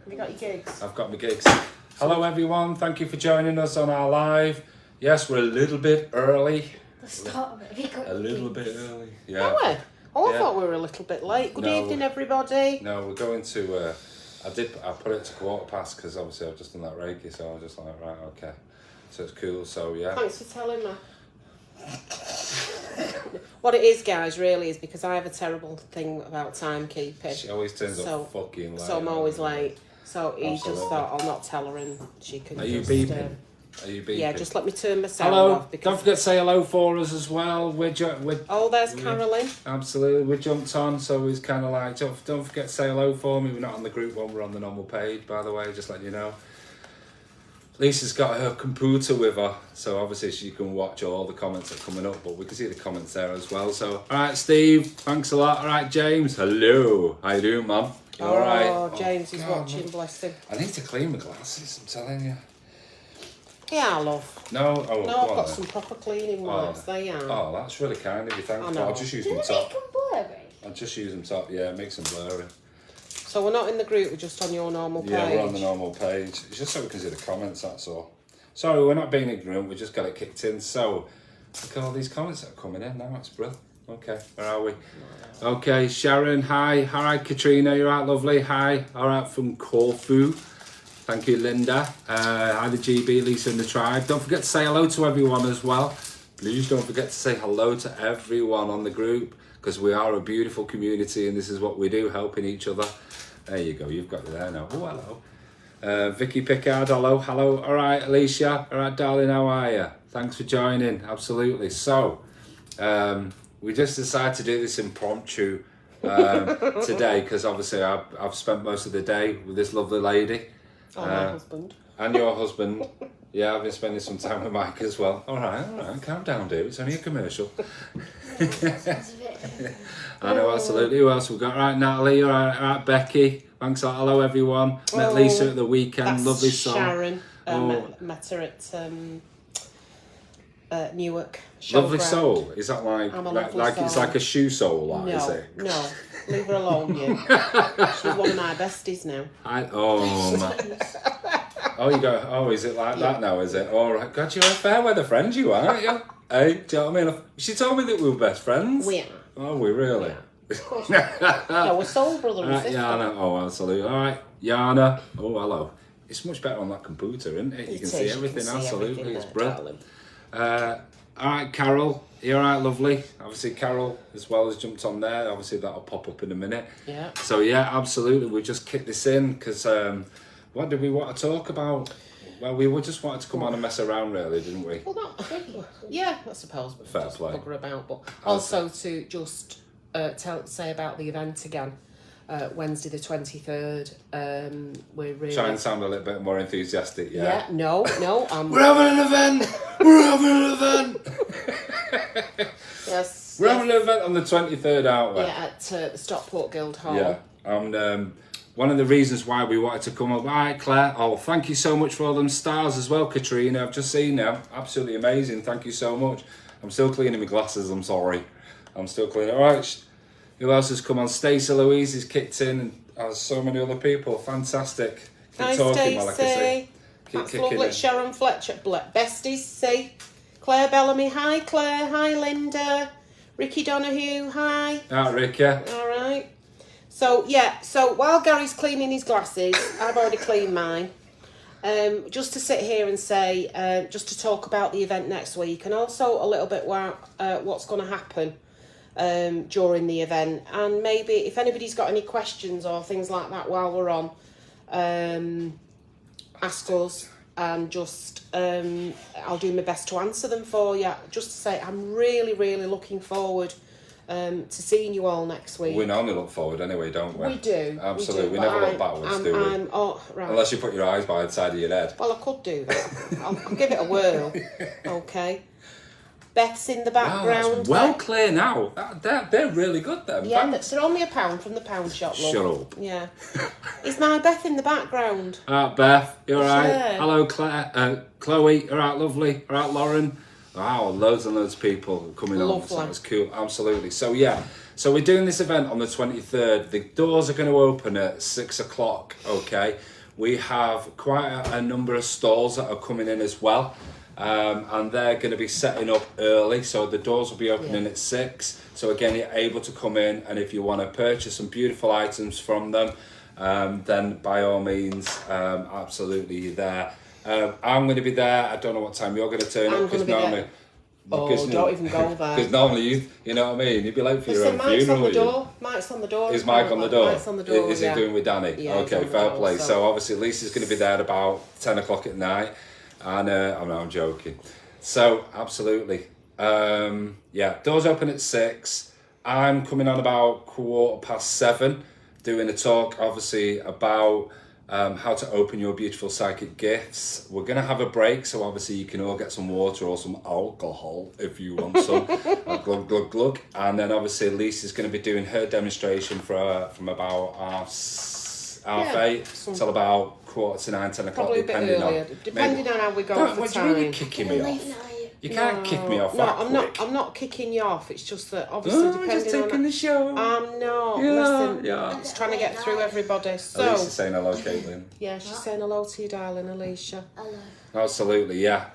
Have you got your gigs? I've got my gigs. Hello everyone, thank you for joining us on our live. Yes, we're a little bit early. The start of it. Have you got A little gigs? bit early. Yeah. Are we? Oh, I Yeah. thought we were a little bit late. Good No. evening, everybody. No, we're going to. I put it to 1:15 because obviously I've just done that Reiki, so I was just like, right, okay. So it's cool. So yeah. Thanks for telling me. What it is, guys, really is because I have a terrible thing about timekeeping. She always turns up fucking late. So I'm always late. So he Absolutely. just thought, I'll not tell her and she can Are you just... beeping? Are you beeping? Yeah, just let me turn my sound Hello. off. Because... Don't forget to say hello for us as well. Oh, there's Carolyn. Absolutely, we jumped on, so it's kind of like, don't forget to say hello for me. We're not on the group one, we're on the normal page, by the way, just letting you know. Lisa's got her computer with her, so obviously she can watch all the comments that are coming up, but we can see the comments there as well. So, all right, Steve, thanks a lot. All right, James, hello. How you doing, man? You all right? Oh, James is God, watching, man. bless him. I need to clean my glasses, I'm telling you. Yeah, love. No, No, I've got some proper cleaning wipes. They are. Oh, that's really kind of you, thanks. I know. I'll just use them Does it top. make them blurry? I'll just use them top, yeah, it makes them blurry. So we're not in the group, we're just on your normal page. Yeah, we're on the normal page. It's just so we can see the comments, that's all. Sorry, we're not being ignorant, we just got it kicked in. So, look at all these comments that are coming in now, it's brilliant. Okay, where are we? Okay, Sharon, hi. All right, Katrina, you're right, lovely. Hi. All right, from Corfu. Thank you, Linda. Hi, the GB, Lisa and the tribe. Don't forget to say hello to everyone as well. Please don't forget to say hello to everyone on the group because we are a beautiful community and this is what we do, helping each other. There you go, you've got it there now. Oh, hello. Vicky Pickard, hello. Hello. All right, Alicia. All right, darling, how are you? Thanks for joining. Absolutely. So, we just decided to do this impromptu today because obviously I've spent most of the day with this lovely lady. Oh, my husband. And your husband. Yeah, I've been spending some time with Mike as well. All right, calm down, dude. It's only a commercial. I know, absolutely. Who else we got? All right, Natalie. All right, Becky. Thanks a lot. Hello, everyone. Met Lisa at the weekend. That's Lovely song. Sharon. Met her at Newark. Lovely Showground. soul. Is that like it's soul. like a shoe sole, like, is No, it? no. Leave her alone, you. She's one of my besties now. Man. Oh, you go. Oh, is it like that now? Is it? All right. God, you're a fair weather friend, you are, aren't you? Hey, do you know what I mean? She told me that we were best friends. We are. Oh, we really? Yeah. Of course. No, we're soul brother and sister. Yana. Oh, absolutely. All right, Yana. Oh, hello. It's much better on that computer, isn't it? You can see everything. Absolutely, it's brilliant. All right, Carol. You all right, lovely? Obviously, Carol as well has jumped on there. Obviously, that'll pop up in a minute. Yeah. So yeah, absolutely. We just kicked this in because what did we want to talk about? Well, we just wanted to come on and mess around, really, didn't we? Well, yeah, I suppose. But Fair just play. bugger about, but also to just say about the event again. Wednesday the 23rd. We're really... Try and sound a little bit more enthusiastic, yeah. Yeah, no. We're having an event! We're having an event! Yes. We're having an event on the 23rd, aren't we? Yeah, at the Stockport Guildhall. Yeah. And one of the reasons why we wanted to come up... All right, Claire. Oh, thank you so much for all them stars as well, Katrina. I've just seen them. Absolutely amazing. Thank you so much. I'm still cleaning my glasses, I'm sorry. I'm still cleaning. All right. Who else has come on? Stacey Louise has kicked in, and so many other people. Fantastic. Keep Hi, talking, Malachi. Stacey. That's lovely. Sharon Fletcher. Besties, see. Claire Bellamy. Hi, Claire. Hi, Linda. Ricky Donahue. Hi. Ah, Ricky. All right. So, yeah. So, while Gary's cleaning his glasses, I've already cleaned mine. Just to sit here and say, just to talk about the event next week, and also a little bit what's going to happen during the event, and maybe if anybody's got any questions or things like that while we're on, ask us, and just I'll do my best to answer them for you. Just to say, I'm really looking forward to seeing you all next week. We normally look forward anyway, don't we? We do. Absolutely. We but never look backwards, do we? Right. Unless you put your eyes by the side of your head. Well, I could do that. I'll give it a whirl. Okay. Beth's in the background. Wow, that's well clear now. They're really good, them. Yeah, they're only £1 from the pound shop, love. Shut up. Yeah. Is my Beth in the background? All right, Beth, you all right? Yeah. Hello, Claire. Chloe, all right, lovely. All right, Lauren. Wow, loads and loads of people coming on. So Lovely. it's cool, absolutely. So, yeah, So we're doing this event on the 23rd. The doors are going to open at 6 o'clock, okay? We have quite a number of stalls that are coming in as well. And they're going to be setting up early, so the doors will be opening at 6. So again, you're able to come in, and if you want to purchase some beautiful items from them, then by all means, absolutely you're there. I'm going to be there. I don't know what time you're going to turn up, because normally... Oh, don't even go there. Because normally you know what I mean, you'd be late for your own Mike's funeral. On the door. Mike's on the door. Is Mike on the door? Mike's on the door. Is he doing with Danny? Yeah, okay, fair play. So obviously Lisa's going to be there at about 10 o'clock at night. And I'm joking. So absolutely, doors open at 6. I'm coming on about 7:15, doing a talk, obviously about how to open your beautiful psychic gifts. We're gonna have a break, so obviously you can all get some water or some alcohol if you want some. Glug glug glug. And then obviously Lisa's gonna be doing her demonstration from about half 8 till about 8:45, 10 o'clock, probably depending a bit earlier, depending on how we go for time. You're really kicking me off. You can't kick me off. I'm not kicking you off. It's just that obviously depending just taking the show. I'm not. Listen, it's trying to get through everybody. So Alicia's saying hello, Caitlin. Yeah, she's saying hello to you, darling, Alicia. Hello. Absolutely, yeah.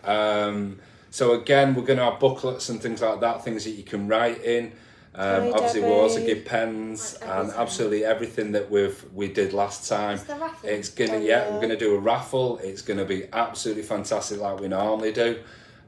So again, we're going to have booklets and things like that, things that you can write in. Obviously, we'll also give pens and absolutely everything that we did last time. It's gonna we're gonna do a raffle. It's gonna be absolutely fantastic, like we normally do.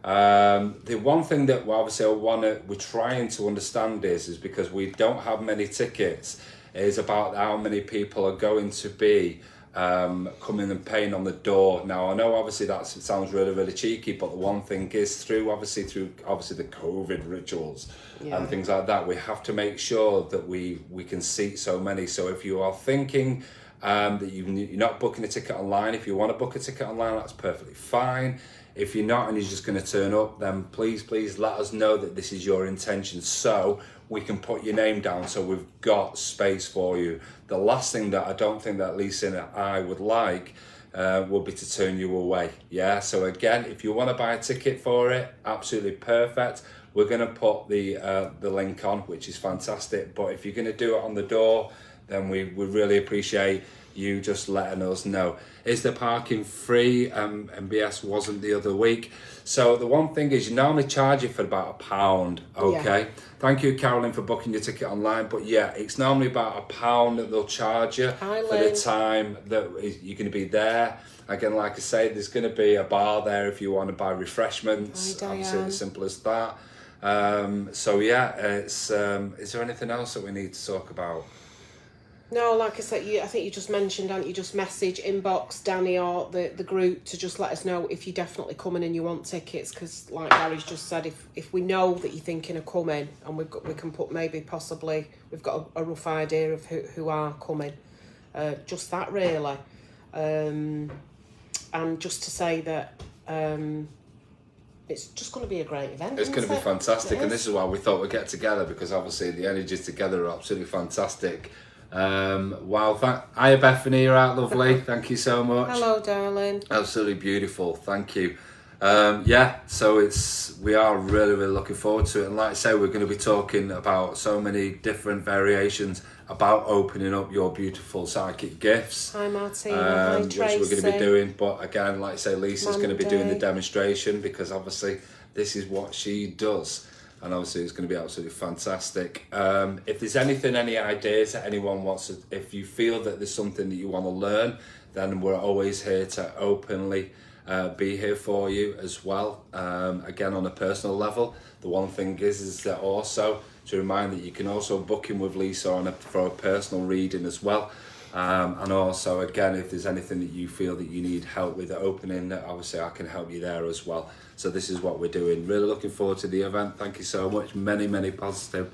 The one thing that we're trying to understand is because we don't have many tickets, is about how many people are going to be coming and paying on the door. Now I know obviously that sounds really, really cheeky, but the one thing is through the COVID rituals and things like that, we have to make sure that we can seat so many. So if you are thinking that you're not booking a ticket online, if you want to book a ticket online, that's perfectly fine. If you're not and you're just going to turn up, then please let us know that this is your intention, so we can put your name down, so we've got space for you. The last thing that I don't think that Lisa and I would like would be to turn you away. Yeah, so again, if you want to buy a ticket for it, absolutely perfect. We're going to put the link on, which is fantastic. But if you're going to do it on the door, then we really appreciate you just letting us know. Is the parking free? MBS wasn't the other week. So the one thing is, you normally charge it for about £1. Okay. Yeah. Thank you, Carolyn, for booking your ticket online. But yeah, it's normally about £1 that they'll charge you for the time that you're going to be there. Again, like I say, there's going to be a bar there if you want to buy refreshments. Obviously, as simple as that. So yeah, it's. Is there anything else that we need to talk about? No, like I said, I think you just mentioned, and you just message, inbox Danny or the group to just let us know if you're definitely coming and you want tickets, because like Gary's just said, if we know that you're thinking of coming, and we can put possibly we've got a rough idea of who are coming, just that really, and just to say that it's just going to be a great event. It's going to be fantastic, and this is why we thought we'd get together, because obviously the energies together are absolutely fantastic. Hiya Bethany, you're out, lovely. Thank you so much. Hello, darling. Absolutely beautiful, thank you. So we are really, really looking forward to it, and like I say, we're going to be talking about so many different variations about opening up your beautiful psychic gifts. Hi Martina, hi Tracy. Which we're going to be doing, but again, like I say, Lisa's going to be doing the demonstration, because obviously this is what she does. And obviously it's going to be absolutely fantastic. If there's any ideas that anyone wants to, if you feel that there's something that you want to learn, then we're always here to openly be here for you as well. Again, on a personal level, the one thing is that also to remind that you can also book in with Lisa for a personal reading as well. And also, again, if there's anything that you feel that you need help with opening, obviously I can help you there as well. So this is what we're doing. Really looking forward to the event. Thank you so much. Many positive,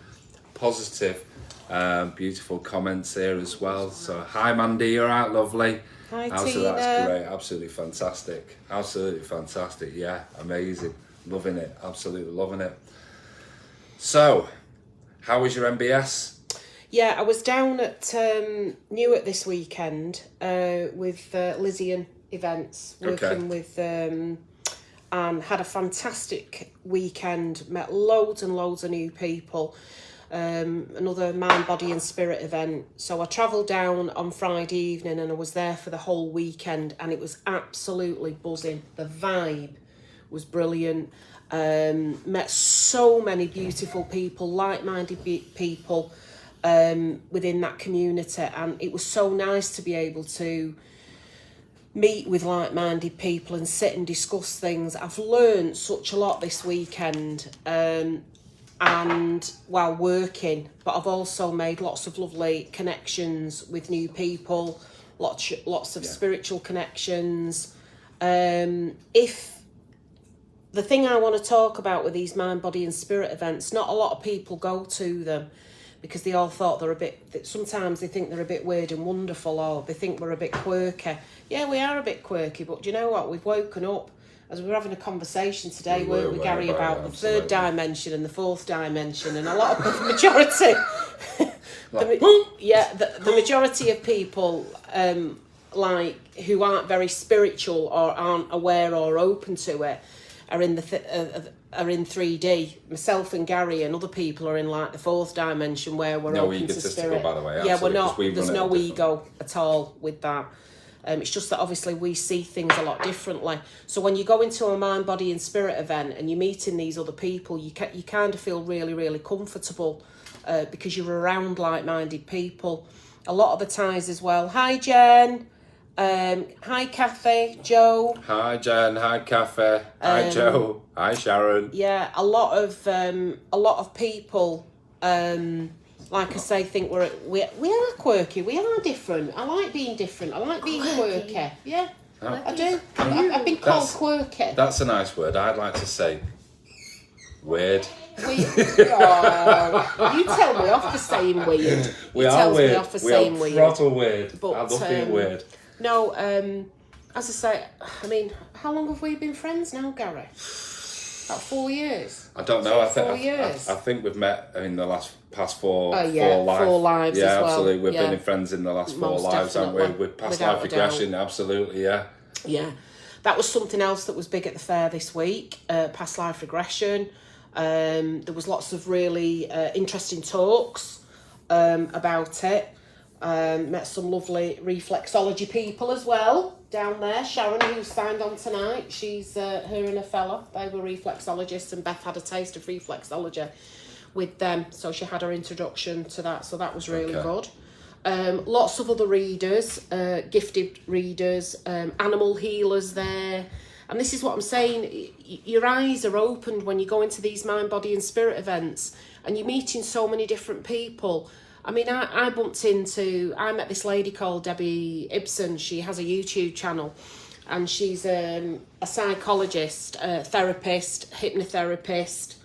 beautiful comments here as well. So hi Mandy, you're out, lovely. Hi Tina. That's great. Absolutely fantastic. Yeah, amazing. Loving it. Absolutely loving it. So, how was your MBS? Yeah, I was down at Newark this weekend with Lysian Events, working with, and had a fantastic weekend, met loads and loads of new people. another mind, body and spirit event. So I travelled down on Friday evening and I was there for the whole weekend, and it was absolutely buzzing. The vibe was brilliant. Met so many beautiful people, like-minded people within that community, and it was so nice to be able to meet with like-minded people and sit and discuss things. I've learned such a lot this weekend, and while working, but I've also made lots of lovely connections with new people, lots of spiritual connections. If the thing I want to talk about with these mind, body and spirit events, not a lot of people go to them because they all thought they're a bit, sometimes they think they're a bit weird and wonderful, or they think we're a bit quirky. Yeah, we are a bit quirky, but do you know what? We've woken up, as we were having a conversation today, weren't we, Gary, about the third dimension and the fourth dimension, and a lot of the majority, the majority of people, who aren't very spiritual or aren't aware or open to it, are in are in 3D. Myself and Gary and other people are in like the fourth dimension, where we're open to spirit. By the way, yeah, we're not. There's no ego at all with that. It's just that obviously we see things a lot differently. So when you go into a mind, body and spirit event and you're meeting these other people, you kind of feel really, really comfortable because you're around like-minded people. A lot of the times as well. Hi, Jen. Hi, Kathy. Joe. Hi, Jen. Hi, Kathy. Hi, Joe. Hi, Sharon. Yeah, a lot of people. Like I say, think we are quirky. We are different. I like being different. I like being quirky. Yeah, I do. I've been called quirky. That's a nice word. I'd like to say weird. You tell me off for saying weird. We are weird. Me off for saying weird. Throttle weird. But, I love being weird. No, as I say, I mean, how long have we been friends now, Gary? About 4 years. I don't know. I 4 years. I think we've met in the past four. Oh yeah, 4 lives. Yeah, as well. absolutely. We've been friends in the last 4 lives, haven't we? With past life regression, absolutely. Yeah. Yeah, that was something else that was big at the fair this week. Past life regression. There was lots of really interesting talks about it. Met some lovely reflexology people as well down there. Sharon, who signed on tonight, she's her and a fella, they were reflexologists, and Beth had a taste of reflexology with them, so she had her introduction to that, so that was really good. Lots of other readers, gifted readers, animal healers there. And this is what I'm saying, your eyes are opened when you go into these mind, body and spirit events, and you're meeting so many different people. I mean, I met this lady called Debbie Ibsen. She has a YouTube channel, and she's a psychologist, a therapist, hypnotherapist,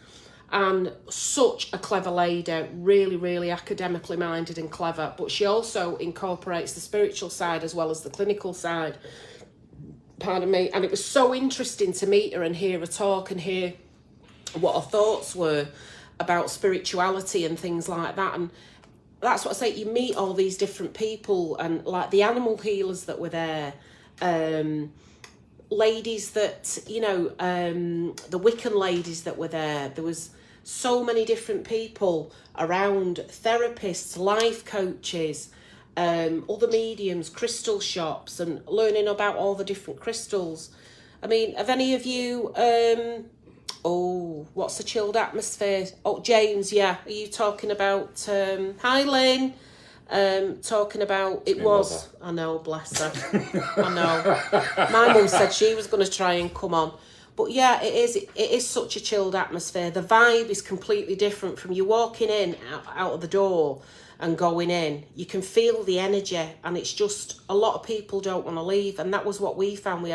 and such a clever lady, really, really academically minded and clever. But she also incorporates the spiritual side as well as the clinical side. Pardon me. And it was so interesting to meet her and hear her talk and hear what her thoughts were about spirituality and things like that. And that's what I say, you meet all these different people, and like the animal healers that were there, ladies that, the Wiccan ladies that were there was so many different people around, therapists, life coaches, other mediums, crystal shops, and learning about all the different crystals. I mean, have any of you, what's the chilled atmosphere? Oh, James, yeah. Are you talking about, hi Lynn, talking about, it was, mother. I know, bless her. I know. My mum said she was going to try and come on. But yeah, it is such a chilled atmosphere. The vibe is completely different from you walking in, out of the door and going in. You can feel the energy, and it's just, a lot of people don't want to leave. And that was what we found. We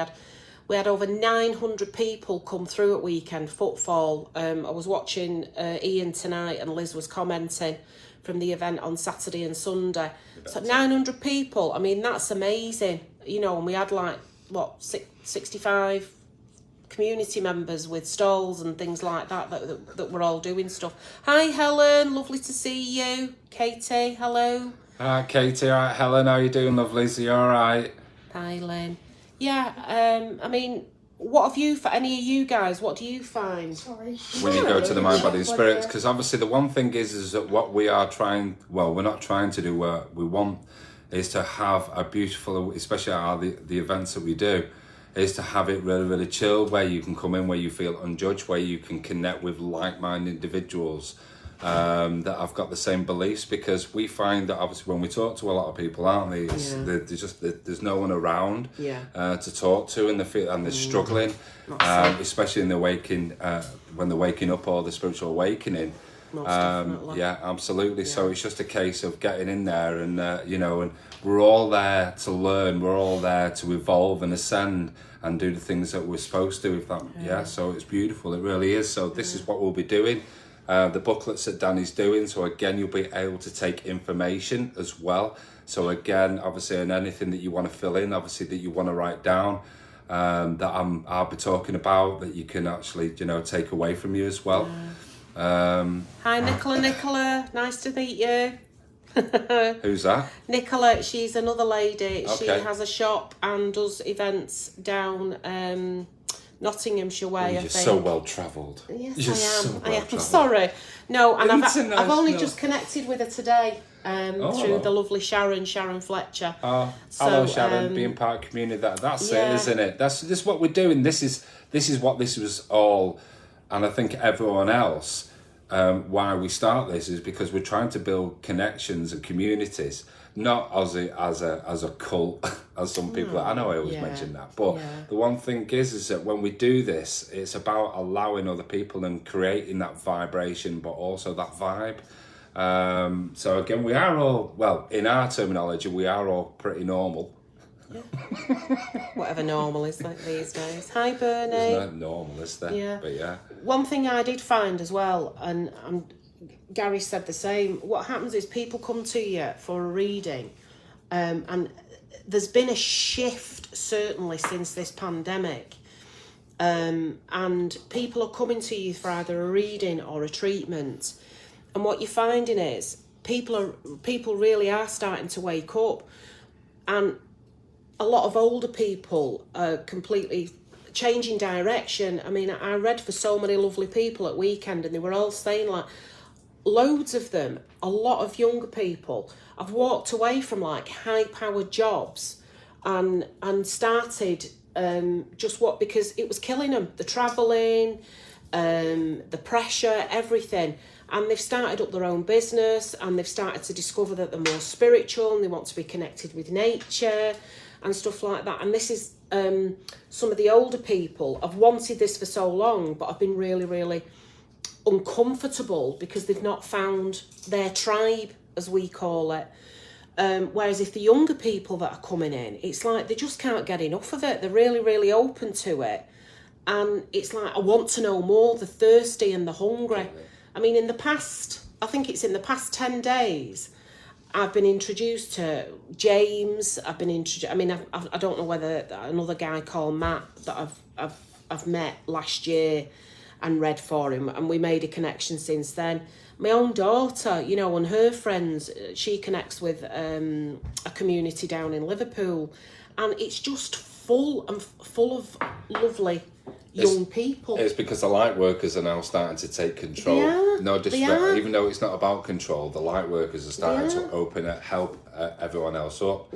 had over 900 people come through at weekend footfall. I was watching Ian tonight, and Liz was commenting from the event on Saturday and Sunday. So 900 people, I mean, that's amazing. And we had 65 community members with stalls and things like that were all doing stuff. Hi Helen, lovely to see you. Katie, hello. Hi Katie, all right. Helen, how you doing, lovely? So you all right? Hi Lynn. Yeah, I mean, what have you, for any of you guys, what do you find? Sorry. when you go to the mind, body and spirits? Because obviously the one thing is that what we are trying, well, we're not trying to do, what we want is to have a beautiful, especially the events that we do, is to have it really, really chilled, where you can come in, where you feel unjudged, where you can connect with like-minded individuals that have got the same beliefs. Because we find that obviously when we talk to a lot of people, aren't they, there's no one around to talk to, and they're struggling, especially in the waking, when they're waking up, or the spiritual awakening. Yeah, absolutely. Yeah. So it's just a case of getting in there, and and we're all there to learn. We're all there to evolve and ascend and do the things that we're supposed to. So it's beautiful. It really is. So this is what we'll be doing. The booklets that Danny's doing. So again, you'll be able to take information as well. So again, obviously, and anything that you want to fill in, obviously that you want to write down, that I'll be talking about, that you can actually take away from you as well. Hi Nicola, nice to meet you. Who's that? Nicola, she's another lady. Okay. She has a shop and does events down Nottinghamshire way. You're so well travelled. Yes, You're I am. So I am. Sorry. No, and I've only International. just connected with her today through the lovely Sharon Fletcher. Oh, hello Sharon, being part of community. That's it, isn't it? This is what we're doing. This is what this was all. And I think everyone else, why we start this is because we're trying to build connections and communities, not as a cult, as some people. I know I always mention that, but the one thing is that when we do this, it's about allowing other people and creating that vibration, but also that vibe. So again, we are all, well, in our terminology, we are all pretty normal. Yeah. Whatever normal is like these days. Hi Bernie. There's no normal, is there? Yeah. But yeah. One thing I did find as well, and Gary said the same, what happens is people come to you for a reading, and there's been a shift certainly since this pandemic, and people are coming to you for either a reading or a treatment, and what you're finding is people really are starting to wake up, and a lot of older people are completely changing direction. I mean, I read for so many lovely people at weekend, and they were all saying, like, loads of them, a lot of younger people have walked away from like high-powered jobs and started because it was killing them. The travelling, the pressure, everything. And they've started up their own business, and they've started to discover that they're more spiritual and they want to be connected with nature and stuff like that. And this is some of the older people have wanted this for so long, but have been really, really uncomfortable because they've not found their tribe, as we call it. Whereas if the younger people that are coming in, it's like they just can't get enough of it. They're really, really open to it. And it's like, I want to know more. They're thirsty and they're hungry. I mean, in the past 10 days, I've been introduced to James. I've been introduced. I mean, I don't know whether another guy called Matt that I've met last year and read for him, and we made a connection since then. My own daughter, and her friends, she connects with a community down in Liverpool, and it's just full of lovely young people. It's because the light workers are now starting to take control. No disrespect, even though it's not about control, the light workers are starting to open it, help everyone else up.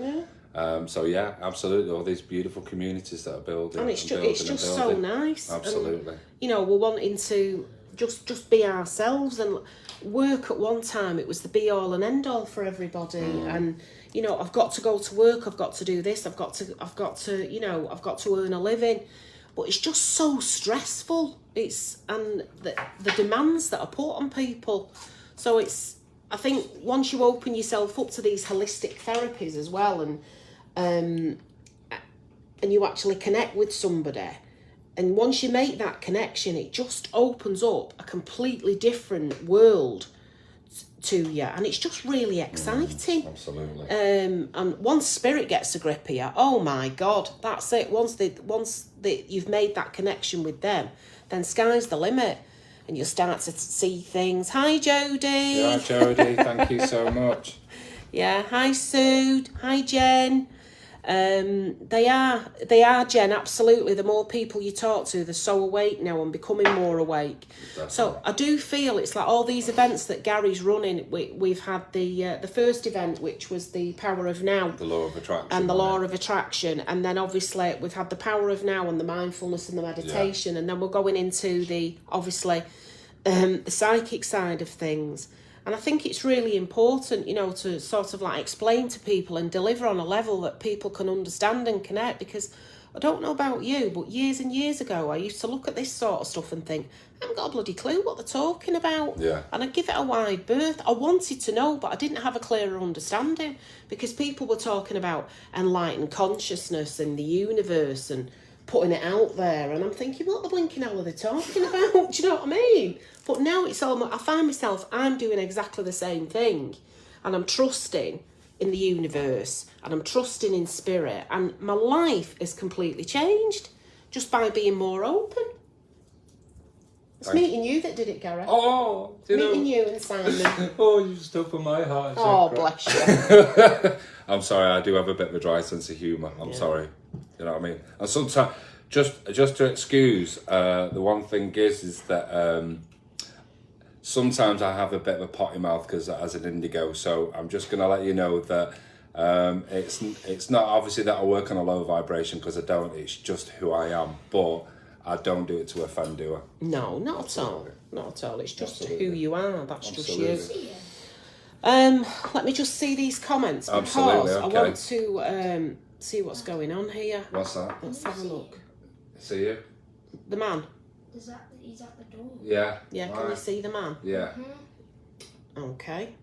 So yeah, absolutely, all these beautiful communities that are building, and it's just so nice. Absolutely, and, we're wanting to just be ourselves, and work at one time it was the be all and end all for everybody, and I've got to go to work, I've got to do this, I've got to earn a living. But it's just so stressful. And the demands that are put on people. So I think once you open yourself up to these holistic therapies as well, and you actually connect with somebody, and once you make that connection, it just opens up a completely different world to you, and it's just really exciting. Absolutely. And once spirit gets a grip of you, oh my God, that's it. Once you've made that connection with them, then sky's the limit, and you'll start to see things. Hi Jodie. Yeah, Jodie, thank you so much. Yeah, hi Sue, hi Jen. They are, Jen, absolutely. The more people you talk to, they're so awake now and becoming more awake. Definitely. So I do feel it's like all these events that Gary's running. We've had the first event, which was the Power of Now. The Law of Attraction. And the Law of Attraction. And then obviously we've had the Power of Now and the mindfulness and the meditation. And then we're going into the psychic side of things. And I think it's really important, to sort of like explain to people and deliver on a level that people can understand and connect. Because I don't know about you, but years and years ago, I used to look at this sort of stuff and think, I haven't got a bloody clue what they're talking about. Yeah. And I'd give it a wide berth. I wanted to know, but I didn't have a clearer understanding because people were talking about enlightened consciousness and the universe and putting it out there. And I'm thinking, what the blinking hell are they talking about? Do you know what I mean? But now it's almost, I find myself, I'm doing exactly the same thing. And I'm trusting in the universe and I'm trusting in spirit. And my life is completely changed just by being more open. It's meeting you that did it, Gary. Oh, meeting you and Simon. Oh, you just opened my heart. Oh, bless you. I'm sorry, I do have a bit of a dry sense of humour. I'm sorry. You know what I mean? And sometimes, just to excuse, the one thing is that sometimes I have a bit of a potty mouth because as an indigo. So I'm just going to let you know that it's not obviously that I work on a low vibration because I don't. It's just who I am. But I don't do it to offend, do I? No, not at all. Not at all. It's just who you are. That's Absolutely. just you. Let me just see these comments because Absolutely, okay. I want to see what's going on here. What's that? Let's have a look. See you? The man. He's at the door. Yeah. Yeah, Right. can you see the man? Yeah. Okay.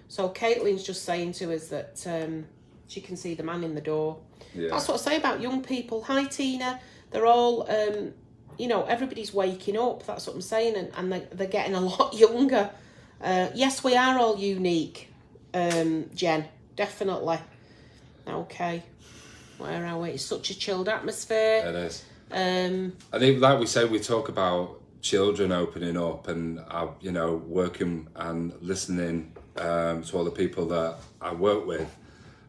So Caitlin's just saying to us that she can see the man in the door. Yeah. That's what I say about young people. Hi, Tina. They're all, everybody's waking up. That's what I'm saying. And they're getting a lot younger. Yes, we are all unique, Jen. Definitely. Okay. Where are we? It's such a chilled atmosphere. It is. I think, like we say, we talk about children opening up and, working and listening to all the people that I work with.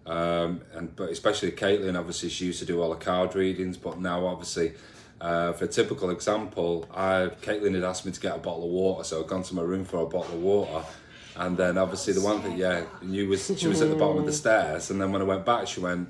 But especially Caitlin, obviously, she used to do all the card readings, but now, obviously, for a typical example, Caitlin had asked me to get a bottle of water, so I'd gone to my room for a bottle of water. And then, obviously, the one thing, she was at the bottom of the stairs, and then when I went back, she went,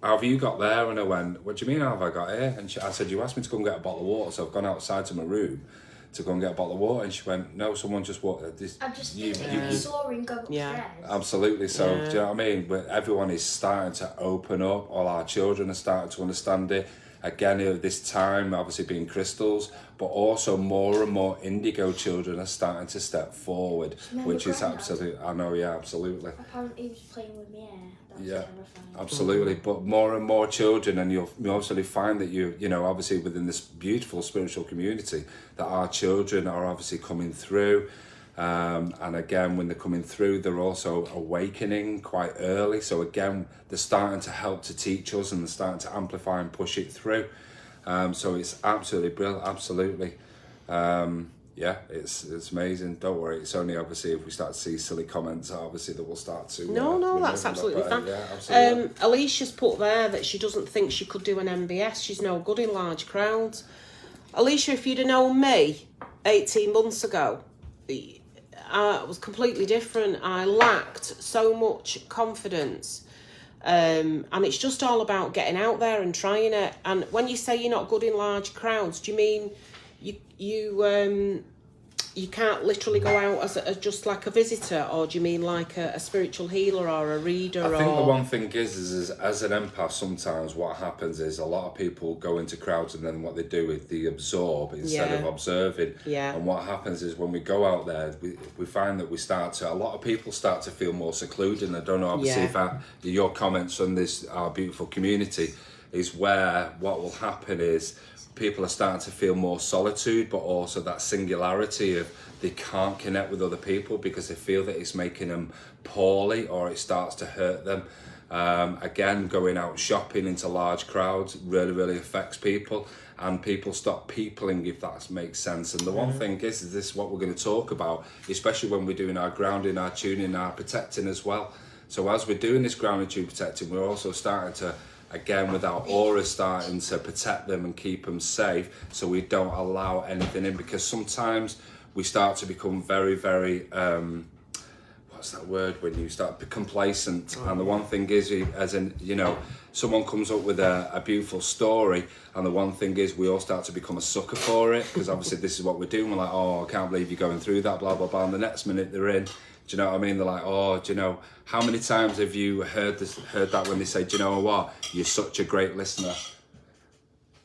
how have you got there? And I went, what do you mean, how have I got here? And I said, you asked me to go and get a bottle of water, so I've gone outside to my room to go and get a bottle of water. And she went, no, someone just walked. I just you saw him go upstairs. Absolutely. So, do you know what I mean? But everyone is starting to open up. All our children are starting to understand it. Again, at this time, obviously being crystals, but also more and more indigo children are starting to step forward, which is absolutely, I know, yeah, absolutely. Apparently he was playing with me. That was terrifying. Absolutely. But more and more children, and you'll obviously find that you obviously within this beautiful spiritual community, that our children are obviously coming through. And again, when they're coming through, they're also awakening quite early. So again, they're starting to help to teach us and they're starting to amplify and push it through. So it's absolutely brilliant, absolutely. It's amazing. Don't worry, it's only obviously if we start to see silly comments, obviously that we'll start to... No, that's absolutely fine. Yeah, absolutely. Alicia's put there that she doesn't think she could do an MBS. She's no good in large crowds. Alicia, if you'd have known me 18 months ago, I was completely different. I lacked so much confidence. And it's just all about getting out there and trying it. And when you say you're not good in large crowds, do you mean you can't literally go out as just like a visitor, or do you mean like a spiritual healer or a reader? I think the one thing is as an empath, sometimes what happens is a lot of people go into crowds and then what they do is they absorb instead of observing. Yeah. And what happens is when we go out there, we find that a lot of people start to feel more secluded. And I don't know, obviously, if your comments on this, our beautiful community, is where what will happen is people are starting to feel more solitude, but also that singularity of they can't connect with other people because they feel that it's making them poorly or it starts to hurt them. Again, going out shopping into large crowds really, really affects people, and people stop peopling, if that makes sense. And the one thing is this is what we're going to talk about, especially when we're doing our grounding, our tuning, our protecting as well. So as we're doing this grounding, tune, protecting, we're also starting to again, with our aura starting to protect them and keep them safe, so we don't allow anything in, because sometimes we start to become very, very, what's that word, when you start complacent. And the one thing is, as in, you know, someone comes up with a beautiful story, and the one thing is we all start to become a sucker for it, because obviously this is what we're doing. We're like, oh, I can't believe you're going through that, blah, blah, blah. And the next minute they're in. Do you know what I mean? They're like, oh, do you know, how many times have you heard that when they say, do you know what, you're such a great listener?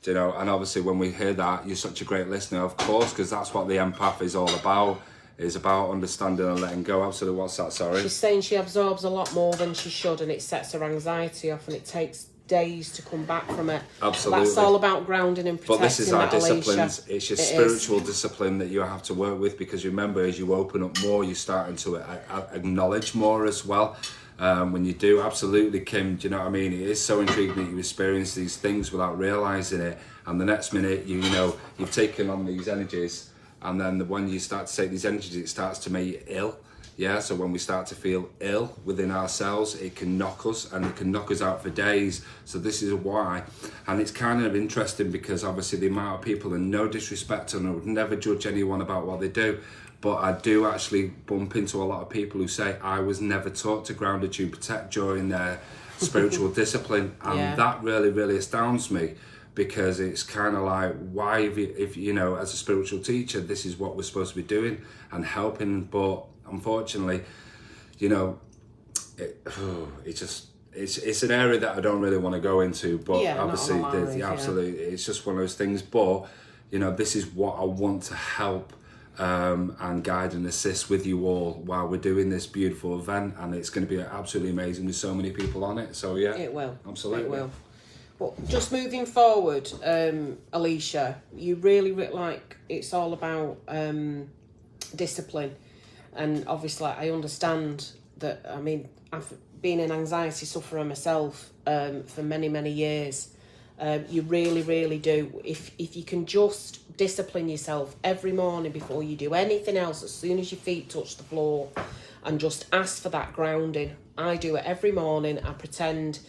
Do you know? And obviously when we hear that, you're such a great listener, of course, because that's what the empath is all about. Is about understanding and letting go. Absolutely. What's that? Sorry. She's saying she absorbs a lot more than she should, and it sets her anxiety off, and it takes days to come back from it. Absolutely. That's all about grounding and protecting. But this is our disciplines. Alicia. It's your spiritual discipline that you have to work with, because remember, as you open up more, you're starting to acknowledge more as well. When you do, absolutely, Kim, do you know what I mean? It is so intriguing that you experience these things without realising it, and the next minute, you know, you've taken on these energies. And then when you start to take these energies, it starts to make you ill. Yeah, so when we start to feel ill within ourselves, it can knock us, and it can knock us out for days. So this is why. And it's kind of interesting, because obviously the amount of people, and no disrespect, and I would never judge anyone about what they do, but I do actually bump into a lot of people who say, I was never taught to ground, attune, protect during their spiritual discipline. And that really, really astounds me. Because it's kind of like, why, if you know, as a spiritual teacher, this is what we're supposed to be doing and helping, but unfortunately, you know, it's an area that I don't really want to go into, but obviously, absolutely, it's just one of those things. But you know, this is what I want to help and guide and assist with you all while we're doing this beautiful event, and it's going to be absolutely amazing with so many people on it. So yeah, it will, absolutely, it will. But just moving forward, Alicia, you really like, it's all about discipline. And obviously I understand that, I mean, I've been an anxiety sufferer myself for many, many years. You really, really do. If you can just discipline yourself every morning before you do anything else, as soon as your feet touch the floor, and just ask for that grounding. I do it every morning. I pretend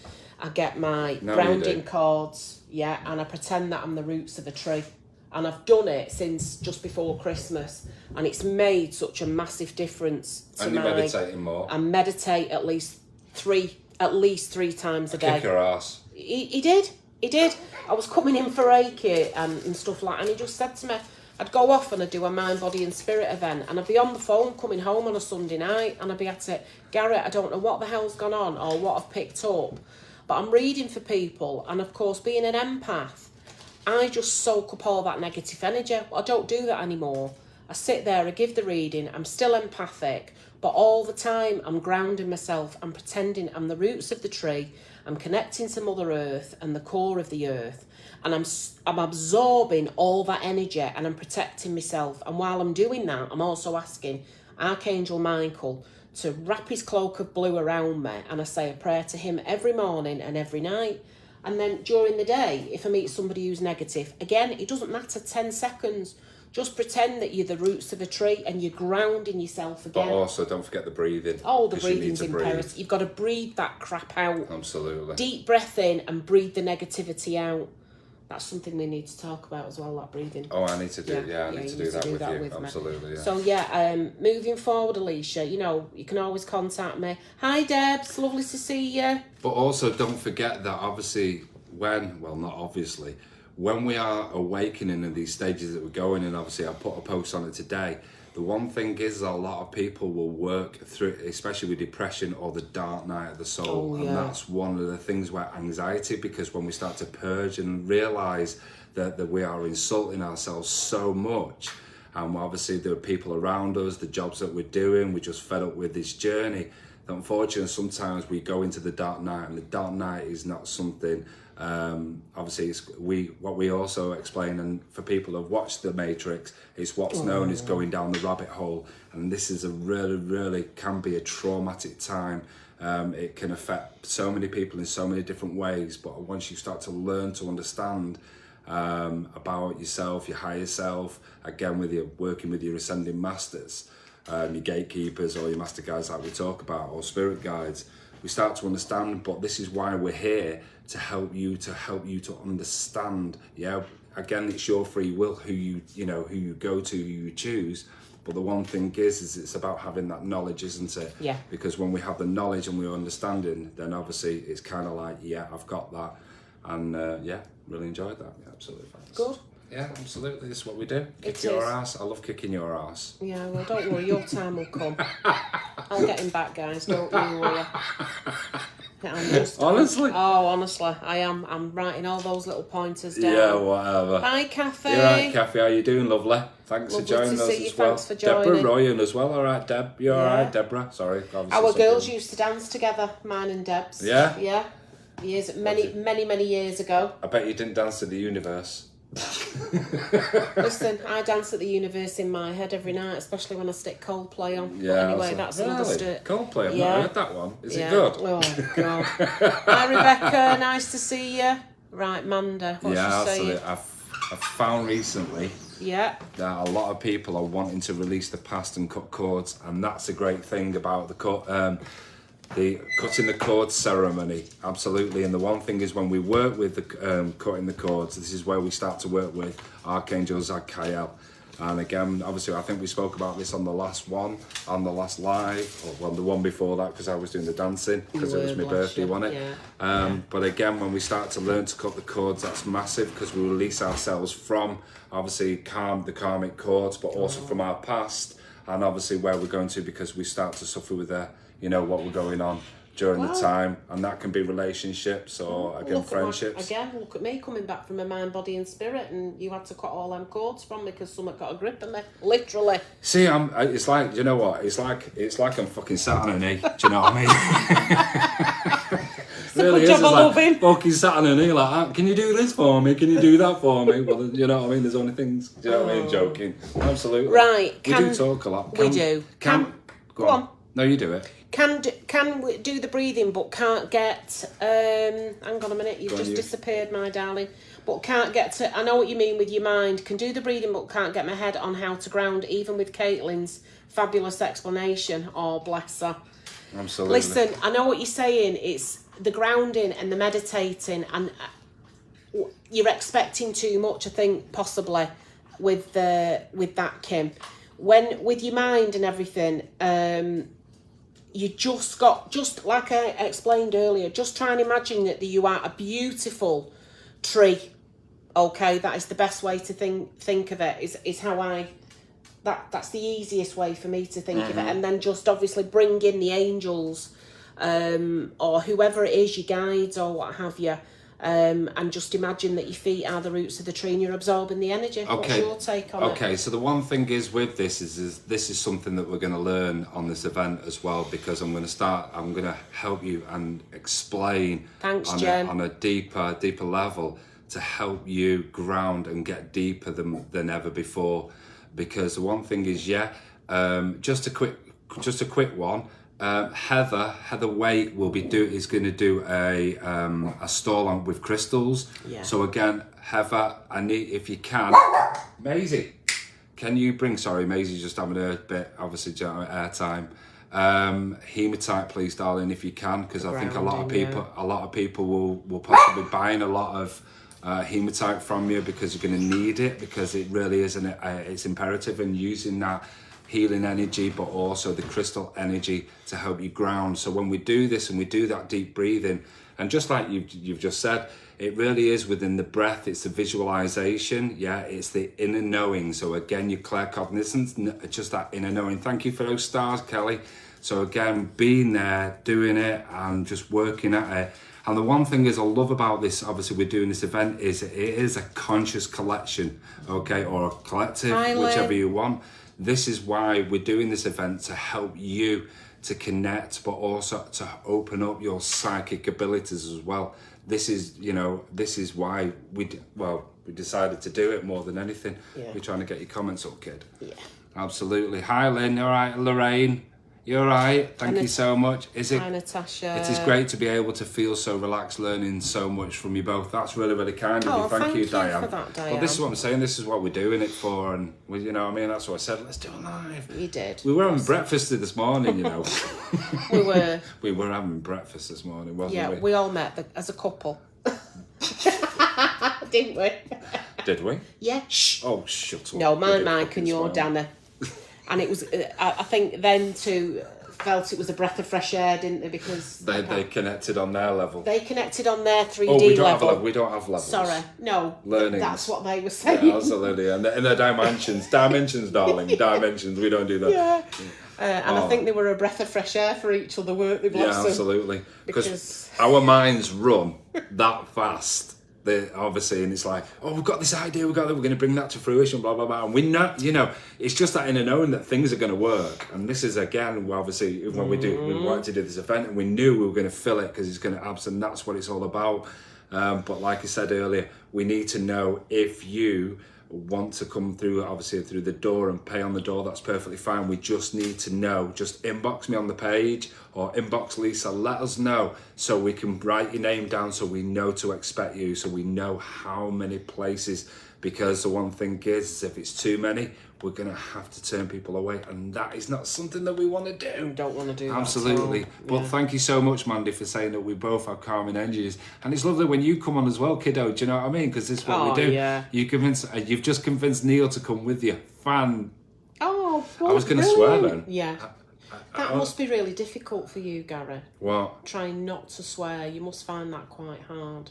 I get my grounding cords, and I pretend that I'm the roots of a tree. And I've done it since just before Christmas, and it's made such a massive difference to and you're meditating more. I meditate at least three times a day. Kick her ass. He did. I was coming in for Reiki and stuff like that, and he just said to me, I'd go off and I'd do a mind, body and spirit event, and I'd be on the phone coming home on a Sunday night, and I'd be at it, Gary, I don't know what the hell's gone on or what I've picked up, but I'm reading for people, and of course being an empath, I just soak up all that negative energy. Well, I don't do that anymore. I sit there, I give the reading, I'm still empathic, but all the time I'm grounding myself, I'm pretending I'm the roots of the tree, I'm connecting to Mother Earth and the core of the earth, and I'm absorbing all that energy, and I'm protecting myself. And while I'm doing that, I'm also asking Archangel Michael to wrap his cloak of blue around me, and I say a prayer to him every morning and every night. And then during the day, if I meet somebody who's negative, again, it doesn't matter, 10 seconds. Just pretend that you're the roots of a tree and you're grounding yourself again. But also, don't forget the breathing. Oh, the breathing's imperative. You've got to breathe that crap out. Absolutely. Deep breath in and breathe the negativity out. That's something we need to talk about as well, that breathing. Oh, I need to do, I need to do that with you. Absolutely, So moving forward, Alicia, you know, you can always contact me. Hi, Debs, lovely to see you. But also, don't forget that obviously when we are awakening in these stages that we're going in, obviously I put a post on it today, the one thing is a lot of people will work through, especially with depression or the dark night of the soul. And that's one of the things where anxiety, because when we start to purge and realise that we are insulting ourselves so much, and obviously there are people around us, the jobs that we're doing, we're just fed up with this journey. Unfortunately, sometimes we go into the dark night, and the dark night is not something, obviously it's what we also explain, and for people who've watched The Matrix, it's what's known as going down the rabbit hole, and this is a really can be a traumatic time. It can affect so many people in so many different ways, but once you start to learn to understand about yourself, your higher self, again working with your ascending masters, your gatekeepers or your master guides like we talk about, or spirit guides, we start to understand. But this is why we're here, to help you to understand. Yeah, again, it's your free will who you go to, who you choose. But the one thing is it's about having that knowledge, isn't it? Yeah. Because when we have the knowledge and we're understanding, then obviously it's kind of like, yeah, I've got that. And yeah, really enjoyed that. Yeah, absolutely. Thanks. Good. Yeah, absolutely. This is what we do. Kick It your is. ass. I love kicking your ass. Yeah, well, don't worry, your time will come. I'll get him back, guys. Don't you worry. Honestly? Oh, honestly, I am. I'm writing all those little pointers down. Yeah, whatever. Bye, Kathy. You're right, Kathy. How you doing, lovely? Thanks Lovely for joining to us see you. as well. Thanks for joining. Deborah Royan as well. All right, Deb. You all right, Deborah? Sorry. Our girls used to dance together, mine and Deb's. Yeah? Yeah. Many years ago. I bet you didn't dance to the universe. Listen, I dance at the universe in my head every night, especially when I stick Coldplay on. Yeah. But anyway, that's another story. Coldplay. I've Yeah. not heard that one. Is it good? Oh, God. Hi, Rebecca. Nice to see you. Right, Manda. What's she saying? Absolutely. I've found recently Yeah. that a lot of people are wanting to release the past and cut cords, and that's a great thing about the cutting the cords ceremony. Absolutely. And the one thing is, when we work with the cutting the cords, this is where we start to work with Archangel Zadkiel. And again, obviously, I think we spoke about this on the last live, or well, the one before that, because I was doing the dancing, because it was my birthday, wasn't it? Yeah. But again, when we start to learn to cut the cords, that's massive, because we release ourselves from, obviously, the karmic cords, but also from our past, and obviously where we're going to, because we start to suffer with what we're going on during the time, and that can be relationships or again friendships. Look at me coming back from a mind, body, and spirit, and you had to cut all them cords from me because someone got a grip on me, literally. See, it's like, you know what? It's like I'm fucking sat on a knee. Do you know what I mean? Really is. It's like fucking sat on a knee. Like, can you do this for me? Can you do that for me? Well, you know what I mean. There's only things. Do you know what I mean? Joking. Absolutely. Right. We do talk a lot. We do. Go on. No, you do it. Can we do the breathing, but can't get. Hang on a minute, you've just disappeared, my darling. But can't get to. I know what you mean with your mind. Can do the breathing, but can't get my head on how to ground. Even with Caitlin's fabulous explanation. Oh, bless her. Absolutely. Listen, I know what you're saying. It's the grounding and the meditating, and you're expecting too much, I think, possibly with that, Kim. When with your mind and everything, you just like I explained earlier, just try and imagine that you are a beautiful tree. Okay, that is the best way to think of it. Is how that's the easiest way for me to think of it. And then just obviously bring in the angels, or whoever it is, your guides or what have you. And just imagine that your feet are the roots of the tree and you're absorbing the energy. Okay. What's your take on it? Okay, so the one thing is with this is this is something that we're going to learn on this event as well, because I'm going to help you and explain on a deeper level to help you ground and get deeper than ever before. Because the one thing is, just a quick one. Heather Waite is going to do a stall on with crystals. Yeah. So again, Heather, I need, if you can, Maisie, can you bring? Sorry, Maisie's just having a bit, obviously, airtime. Hematite, please, darling, if you can, because I think a lot of people will possibly be buying a lot of hematite from you, because you're going to need it, because it really is it's imperative in using that healing energy, but also the crystal energy to help you ground. So when we do this and we do that deep breathing, and just like you've just said, it really is within the breath. It's the visualization. Yeah, it's the inner knowing. So again, your claircognizance, just that inner knowing. Thank you for those stars, Kelly. So again, being there, doing it, and just working at it. And the one thing is I love about this, obviously we're doing this event, is it is a conscious collection, okay, or a collective, whichever you want. This is why we're doing this event, to help you to connect, but also to open up your psychic abilities as well. This is why we decided to do it more than anything. Yeah. We're trying to get your comments up, kid. Yeah. Absolutely. Hi, Lynn. All right, Lorraine. You're all right. Thank you so much. Hi, Natasha. It is great to be able to feel so relaxed, learning so much from you both. That's really, really kind of you. Thank you, Diane. For that, Diane. Well, this is what I'm saying. This is what we're doing it for, and you know what I mean. That's what I said. Let's do it live. You did. We were having breakfast this morning, you know. We were. We were having breakfast this morning, wasn't we? Yeah, we all met as a couple. Didn't we? Did we? Yeah. Shh. Oh, shut up. No, Mike and your Dana. And it was, I think then too, felt it was a breath of fresh air, didn't they? Because they connected on their level. They connected on their 3D we don't level. We don't have levels. Sorry, no. Learning. That's what they were saying. Yeah, absolutely. And the dimensions, darling, dimensions. We don't do that. Yeah. And I think they were a breath of fresh air for each other, weren't they, Blossom? Yeah, absolutely. Because our minds run that fast. Obviously, and it's like, oh, we've got this idea, we're going to bring that to fruition, blah blah blah, and we know, you know, it's just that inner knowing that things are going to work. And this is again, obviously, when we wanted to do this event, and we knew we were going to fill it because it's going to and that's what it's all about. But like I said earlier, we need to know if you want to come through, obviously through the door and pay on the door, that's perfectly fine. We just need to know. Just inbox me on the page or inbox Lisa, let us know so we can write your name down so we know to expect you, so we know how many places, because the one thing is if it's too many, we're going to have to turn people away, and that is not something that we want to do. Don't want to do absolutely that. But thank you so much, Mandy, for saying that we both have calming energies, and it's lovely when you come on as well, kiddo. Do you know what I mean? Because this is what we do. You've just convinced Neil to come with you. I was going to swear then. Yeah. That must be really difficult for you, Gary. What? Trying not to swear. You must find that quite hard.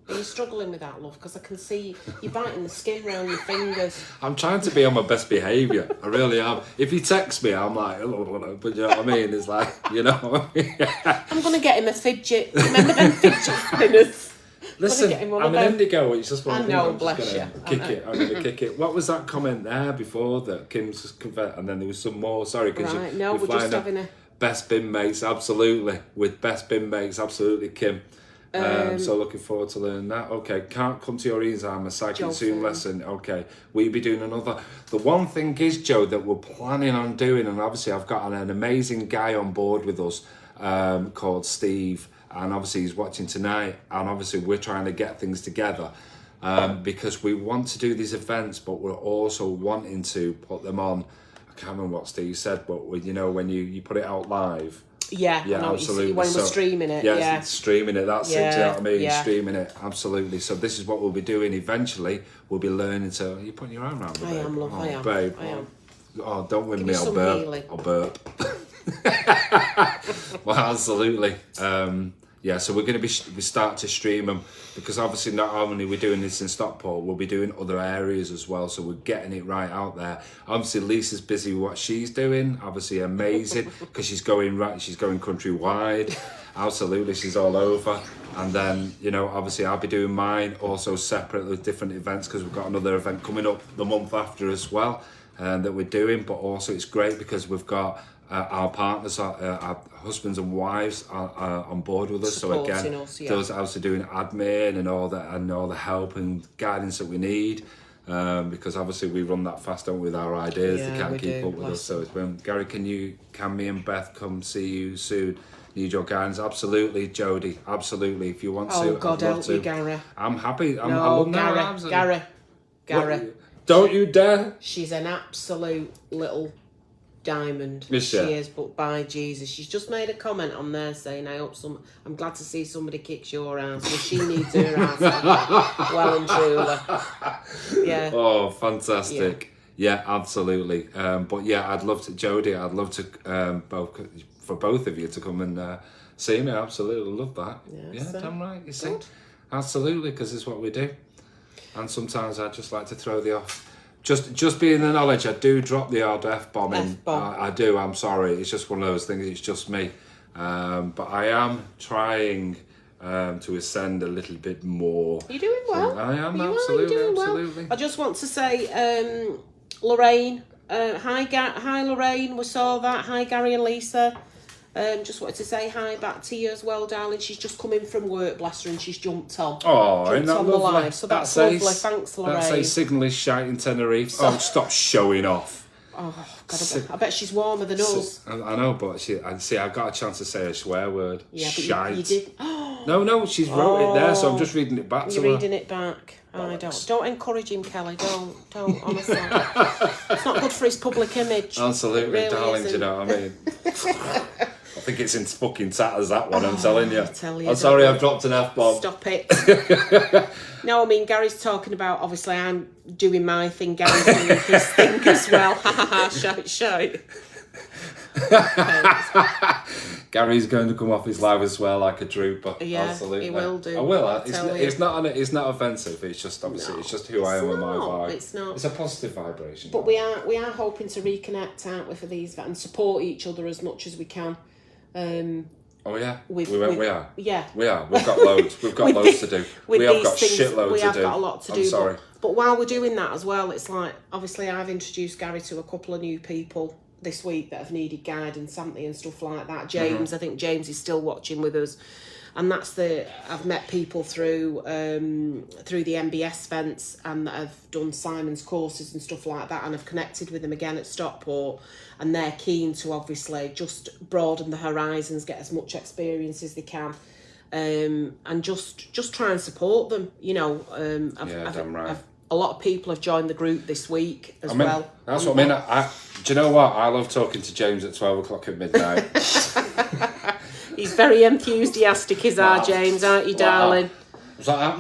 Are you struggling with that, love? Because I can see you biting the skin around your fingers. I'm trying to be on my best behaviour. I really am. If he texts me, I'm like, but you know what I mean? It's like, you know what I mean? I'm going to get him a fidget. Remember them fidget spinners? Listen, I'm an indigo. It's just one I know, bless you. I'm going to kick it. What was that comment there before that Kim's just convert? And then there was some more. Sorry, because we're just having a best bin mates. Absolutely, with best bin mates. Absolutely, Kim. So looking forward to learning that. Okay, can't come to your Alzheimer's psychic Zoom lesson. Okay, we'll be doing another. The one thing is, Joe, that we're planning on doing, and obviously I've got an amazing guy on board with us called Steve, and obviously he's watching tonight, and obviously we're trying to get things together because we want to do these events, but we're also wanting to put them on. I can't remember what Steve said, but you know, when you put it out live. Yeah, absolutely. When we're streaming it. Yeah, streaming it, that's it, do you know what I mean? Yeah. Streaming it, absolutely. So this is what we'll be doing eventually. We'll be learning to... Are you putting your arm around me, babe? I am, love, I am. Babe. I am. Oh, don't win Give me, me I'll some healing. burp. Well, absolutely. So we're going to we start to stream them, because obviously not only we're doing this in Stockport, we'll be doing other areas as well, so we're getting it right out there. Obviously Lisa's busy with what she's doing, obviously amazing, because she's going countrywide. Absolutely, she's all over. And then, you know, obviously I'll be doing mine also separate with different events, because we've got another event coming up the month after as well that we're doing. But also it's great because we've got our partners, our husbands and wives are on board with us. Supporting so again, us, yeah. those also doing admin and all the help and guidance that we need. Because obviously we run that fast, don't we, with our ideas. They can't keep up with us. So it's been, Gary, can me and Beth come see you soon? Need your guidance? Absolutely, Jodie. Absolutely. If you want to, oh God, I'd love help to. you, Gary. I'm happy. No, I love Gary. Don't you dare. She's an absolute little diamond. Is she? She is, but by Jesus, she's just made a comment on there saying, I'm glad to see somebody kicks your ass. Well, she needs her ass well and truly. Yeah. Oh, fantastic. Yeah, absolutely. But yeah, I'd love to, Jodie, I'd love to for both of you to come and see me. Absolutely love that. Yeah, damn right. You see? Absolutely, because it's what we do. And sometimes I just like to throw the off. Just being the knowledge, I do drop the odd F-bomb in. I do, I'm sorry. It's just one of those things, it's just me. But I am trying to ascend a little bit more. You're doing well. I am, absolutely. Well. I just want to say, Lorraine, hi Lorraine, we saw that. Hi Gary and Lisa. Just wanted to say hi back to you as well, darling. She's just come in from work, bless her, and she's jumped on. Oh, isn't that on lovely? The live. So that's lovely. Thanks, Lorraine. That's a signal is shite in Tenerife. Oh, stop showing off. Oh, God, I bet she's warmer than us. I know, but I got a chance to say a swear word. Yeah, but Shite. you did. No, she's wrote it there, so I'm just reading it back to her. You're reading it back. I don't encourage him, Kelly. Don't honestly. It's not good for his public image. Absolutely, really darling. Do you know what I mean? I think it's in fucking tatters, that one. I'm telling you. I'm sorry, I've dropped an F-bomb. Stop it. No, I mean, Gary's talking about, obviously, I'm doing my thing. Gary's doing his thing as well. Shite. Gary's going to come off his live and swear like a trooper. Yeah, absolutely. he will do. I will. It's not offensive. It's just obviously it's just who I am and my vibe. It's not. It's a positive vibration. But we are hoping to reconnect, aren't we, for these and support each other as much as we can. Oh yeah, we are. Yeah, we are. We've got loads. We've got loads to do. We have got shitloads to do. We have got a lot to do. I'm sorry. But while we're doing that as well, it's like obviously I've introduced Gary to a couple of new people this week that have needed guidance, and stuff like that. James, I think James is still watching with us, and I've met people through the MBS events and that have done Simon's courses and stuff like that, and have connected with them again at Stockport, and they're keen to obviously just broaden the horizons, get as much experience as they can, and just try and support them. You know, damn right. A lot of people have joined the group this week as well. That's what I mean. Do you know what? I love talking to James at 12 o'clock at midnight. He's very enthusiastic, is our James, aren't you, darling? It's like,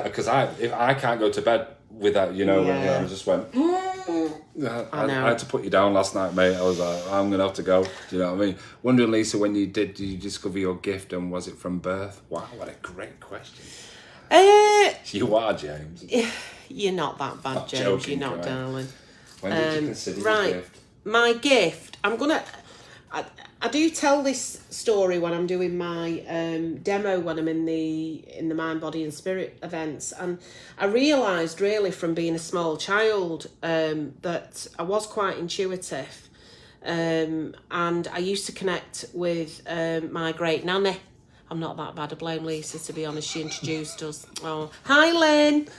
because I can't go to bed without, I just went, I had to put you down last night, mate. I was like, I'm going to have to go. Do you know what I mean? Wondering, Lisa, when you discover your gift, and was it from birth? Wow, what a great question. You are, James. You're not that bad, Not James. joking, You're not, right? darling. When did you consider your gift? My gift. I do tell this story when I'm doing my demo when I'm in the Mind, Body and Spirit events, and I realised really from being a small child that I was quite intuitive, and I used to connect with my great nanny. I'm not that bad. I blame Lisa, to be honest. She introduced us. Oh, hi, Lynn.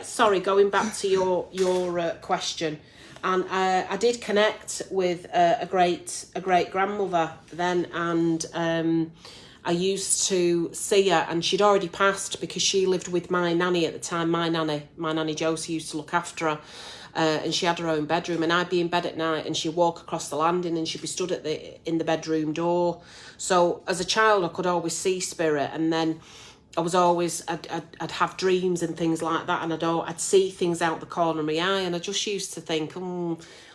Sorry, going back to your question. And I did connect with a great grandmother then, and I used to see her, and she'd already passed because she lived with my nanny at the time. My nanny Josie used to look after her, and she had her own bedroom, and I'd be in bed at night, and she'd walk across the landing, and she'd be stood in the bedroom door. So as a child, I could always see spirit, and then I was always I'd have dreams and things like that, and I'd see things out the corner of my eye, and I just used to think,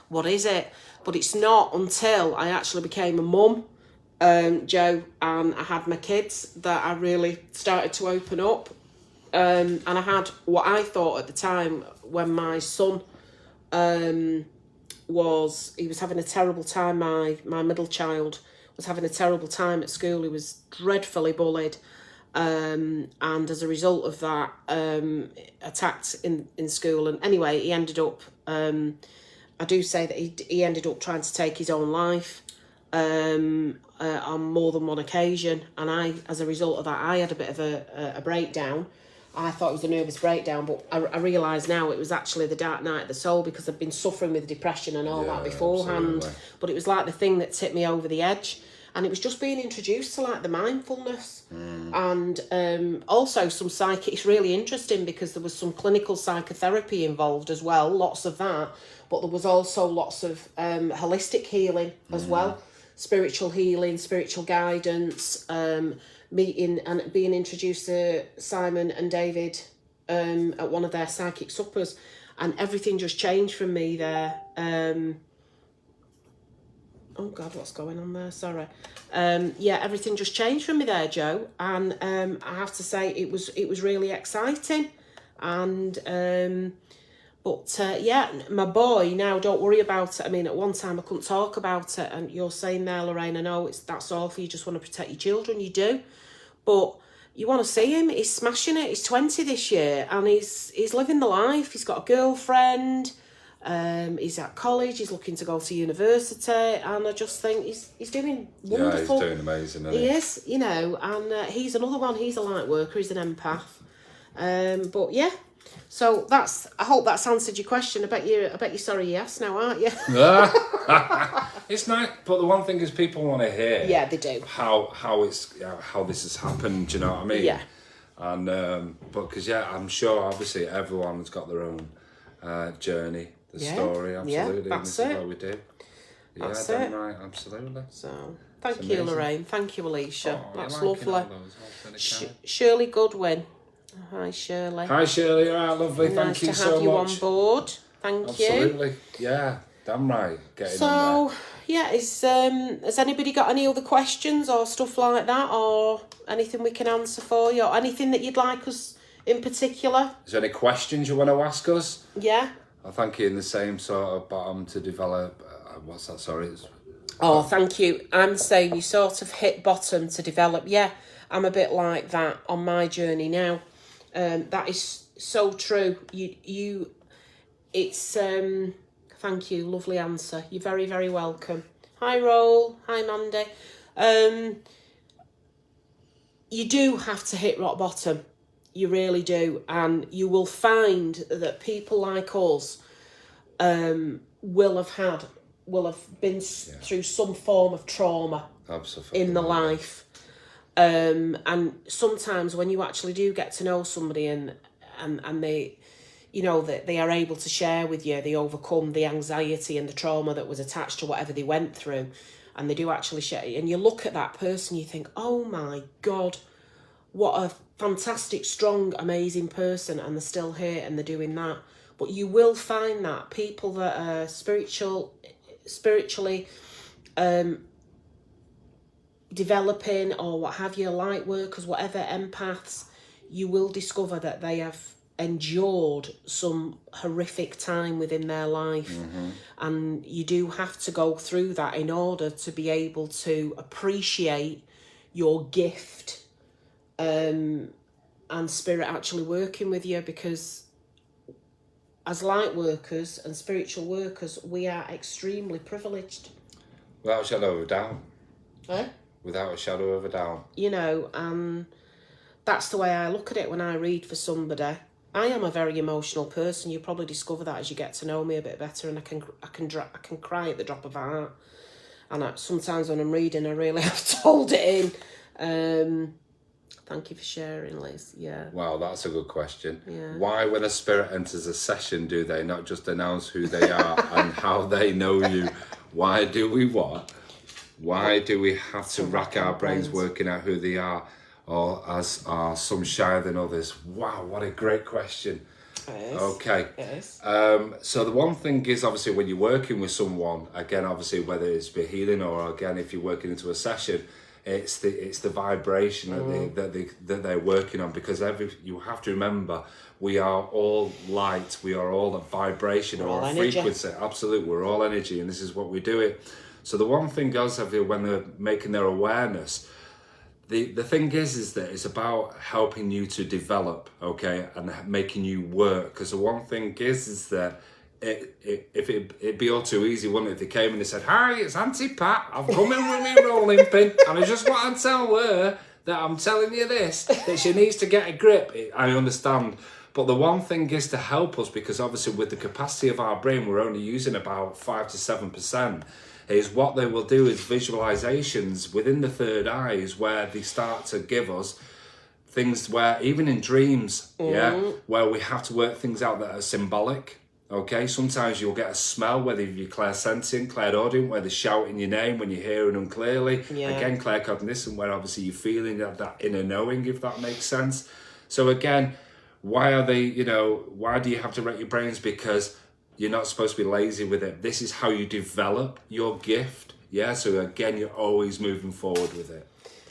what is it? But it's not until I actually became a mum, Joe, and I had my kids that I really started to open up, and I had what I thought at the time when my son was having a terrible time. My middle child was having a terrible time at school. He was dreadfully bullied. And as a result of that, attacked in school. And anyway, he ended up, I do say that he ended up trying to take his own life on more than one occasion. And as a result of that, I had a bit of a breakdown. I thought it was a nervous breakdown, but I realise now it was actually the dark night of the soul, because I'd been suffering with depression and all that beforehand. Absolutely. But it was like the thing that tipped me over the edge. And it was just being introduced to like the mindfulness and also some it's really interesting because there was some clinical psychotherapy involved as well, lots of that, but there was also lots of holistic healing as well, spiritual healing, spiritual guidance, meeting and being introduced to Simon and David at one of their psychic suppers, and everything just changed from me there. Oh God, what's going on there? Sorry. Everything just changed for me there, Joe. And I have to say it was really exciting. And my boy now, don't worry about it. I mean, at one time I couldn't talk about it, and you're saying there, Lorraine, I know that's awful. You just want to protect your children, you do, but you want to see him. He's smashing it. He's 20 this year, and he's living the life. He's got a girlfriend. He's at college, he's looking to go to university, and I just think he's doing wonderful. Yeah, he's doing amazing, He is, and he's another one, he's a light worker, he's an empath. But yeah, So I hope that's answered your question. I bet you're sorry yes now, aren't you? It's nice, but the one thing is people want to hear. Yeah, they do. How this has happened. Do you know what I mean? Yeah. And but because I'm sure obviously everyone's got their own journey, story. Absolutely, Yeah, that's and this it. is what we do. Yeah, That's damn it. right, absolutely. So thank you, Lorraine. Thank you, Alicia. Oh, That's you're liking lovely. all those, okay. Shirley Goodwin. Hi, Shirley. Hi Shirley, all right, lovely. Nice Thank you to so have you much. on board. Thank you. Absolutely, yeah, damn right. Getting So on yeah, has anybody got any other questions or stuff like that, or anything we can answer for you, or anything that you'd like us in particular? there. Is there any questions you want to ask us? Yeah. I thank you in the same sort of bottom to develop. What's that? Sorry. Oh, thank you. I'm saying you sort of hit bottom to develop. Yeah, I'm a bit like that on my journey now. That is so true. It's thank you, lovely answer. You're very, very welcome. Hi, Roll. Hi, Mandy. You do have to hit rock bottom. You really do, and you will find that people like us will have been through some form of trauma. Absolutely. In the life. And sometimes when you actually do get to know somebody and they, you know, that they are able to share with you, they overcome the anxiety and the trauma that was attached to whatever they went through, and they do actually share, and you look at that person, you think, oh my God, what a fantastic, strong, amazing person, and they're still here and they're doing that. But you will find that people that are spiritually developing or what have you, light workers, whatever, empaths, you will discover that they have endured some horrific time within their life. And you do have to go through that in order to be able to appreciate your gift and spirit actually working with you, because as light workers and spiritual workers, we are extremely privileged. Without a shadow of a doubt. Eh? Without a shadow of a doubt. You know, and that's the way I look at it when I read for somebody. I am a very emotional person. You probably discover that as you get to know me a bit better, and I can cry at the drop of a hat. And sometimes when I'm reading, I really have to hold it in. Thank you for sharing, Liz. Yeah. Wow, that's a good question. Yeah. Why, when a spirit enters a session, do they not just announce who they are and how they know you? Why do we what? Why do we have to rack our brains working out who they are? Or as are some shyer than others? Wow, what a great question. It is. Okay. It is. So the one thing is, obviously, when you're working with someone, again, obviously, whether it's for healing or, again, if you're working into a session, it's the vibration that they're working on, because you have to remember, we are all light, we are all a vibration or a frequency. Absolutely, we're all energy, and this is what we do it. So the one thing goes, when they're making their awareness, the thing is that it's about helping you to develop, okay, and making you work. Because the one thing is that it'd be all too easy, wouldn't it, if they came and they said, "Hi, it's Auntie Pat, I've come in with me rolling pin, and I just want to tell her that I'm telling you this, that she needs to get a grip." I understand. But the one thing is to help us, because obviously with the capacity of our brain, we're only using about 5 to 7%. Is what they will do is visualizations within the third eye, is where they start to give us things where, even in dreams, where we have to work things out that are symbolic. Okay, sometimes you'll get a smell, whether you're clairsentient, clairaudient, where they're shouting your name when you're hearing them clearly. Yeah. Again, claircognizant, where obviously you're feeling that inner knowing, if that makes sense. So again, why do you have to wreck your brains? Because you're not supposed to be lazy with it. This is how you develop your gift. Yeah, so again, you're always moving forward with it.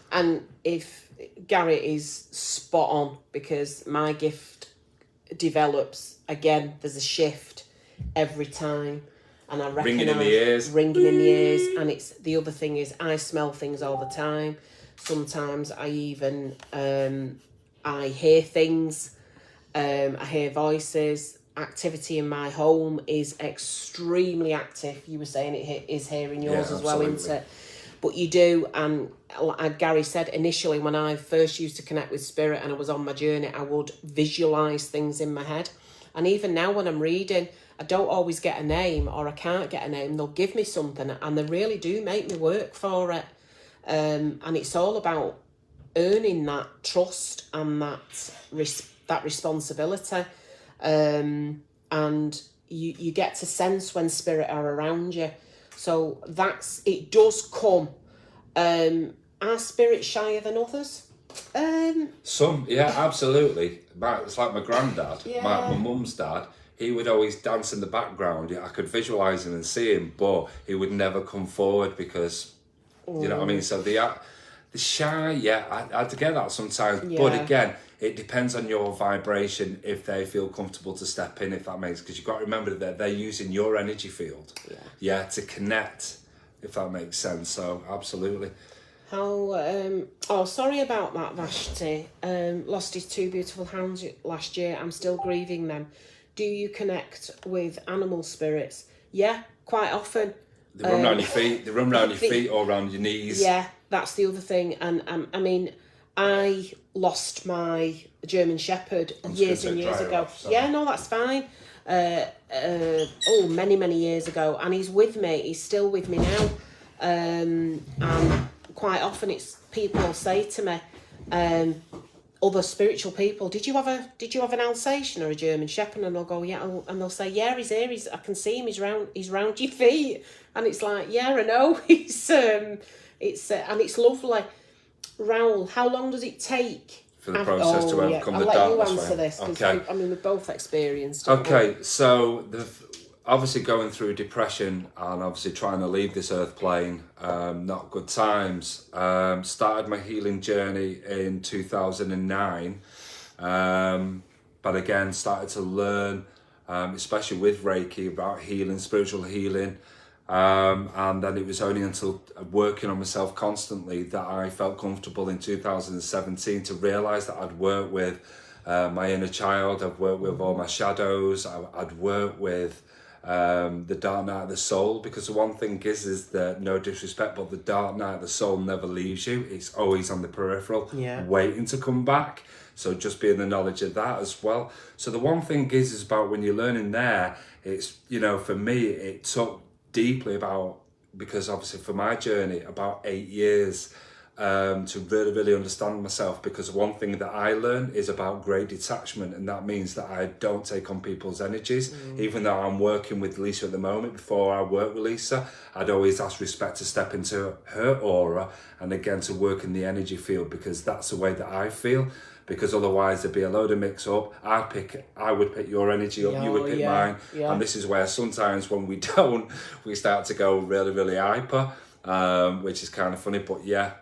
And if Gary is spot on, because my gift develops, again, there's a shift every time. And I recognise ringing in the ears. And it's the other thing is, I smell things all the time. Sometimes I even I hear things. I hear voices. Activity in my home is extremely active. You were saying it is here in yours as well, isn't it? But you do, and like Gary said, initially when I first used to connect with spirit and I was on my journey, I would visualise things in my head. And even now when I'm reading, I don't always get a name, or I can't get a name. They'll give me something and they really do make me work for it. And it's all about earning that trust and that responsibility. And you get to sense when spirit are around you. So it does come. Are spirits shyer than others? Some, yeah, absolutely. It's like my granddad, Yeah. my mum's dad. He would always dance in the background. I could visualise him and see him, but he would never come forward because, you know what I mean? So the shy, yeah, I get that sometimes. Yeah. But again, it depends on your vibration if they feel comfortable to step in, if that makes, because you've got to remember that they're using your energy field, yeah, to connect, if that makes sense. So absolutely. Sorry about that, Vashti. Lost his 2 beautiful hounds last year. I'm still grieving them. Do you connect with animal spirits? Yeah, quite often. They run around your feet. They run around your feet or around your knees. Yeah, that's the other thing. And I lost my German Shepherd years and years ago. Yeah, no, that's fine. Many years ago, and he's with me. He's still with me now. And quite often, it's people say to me, other spiritual people, did you have an Alsatian or a German Shepherd? And I'll go, yeah, and they'll say, yeah, he's here. I can see him. He's round your feet, and it's like, yeah, I know. And it's lovely. Raoul, how long does it take for the process to overcome the darkness? I'll let you answer this, because we've both experienced it. Okay, so obviously going through depression and obviously trying to leave this earth plane, not good times. Started my healing journey in 2009, but again started to learn, especially with Reiki, about healing, spiritual healing. And then it was only until working on myself constantly that I felt comfortable in 2017 to realise that I'd worked with my inner child, I've worked with all my shadows, I'd worked with the dark night of the soul, because the one thing is that, no disrespect, but the dark night of the soul never leaves you. It's always on the peripheral, waiting to come back. So just be in the knowledge of that as well. So the one thing is about when you're learning there, it's, for me, it took deeply about, because obviously for my journey, about 8 years to really understand myself, because one thing that I learned is about great detachment, and that means that I don't take on people's energies. Even though I'm working with Lisa at the moment, before I work with Lisa, I'd always ask respect to step into her aura and again to work in the energy field, because that's the way that I feel. Because otherwise there'd be a load of mix up. I would pick your energy up, you would pick mine. And this is where sometimes when we don't, we start to go really hyper, which is kind of funny. But it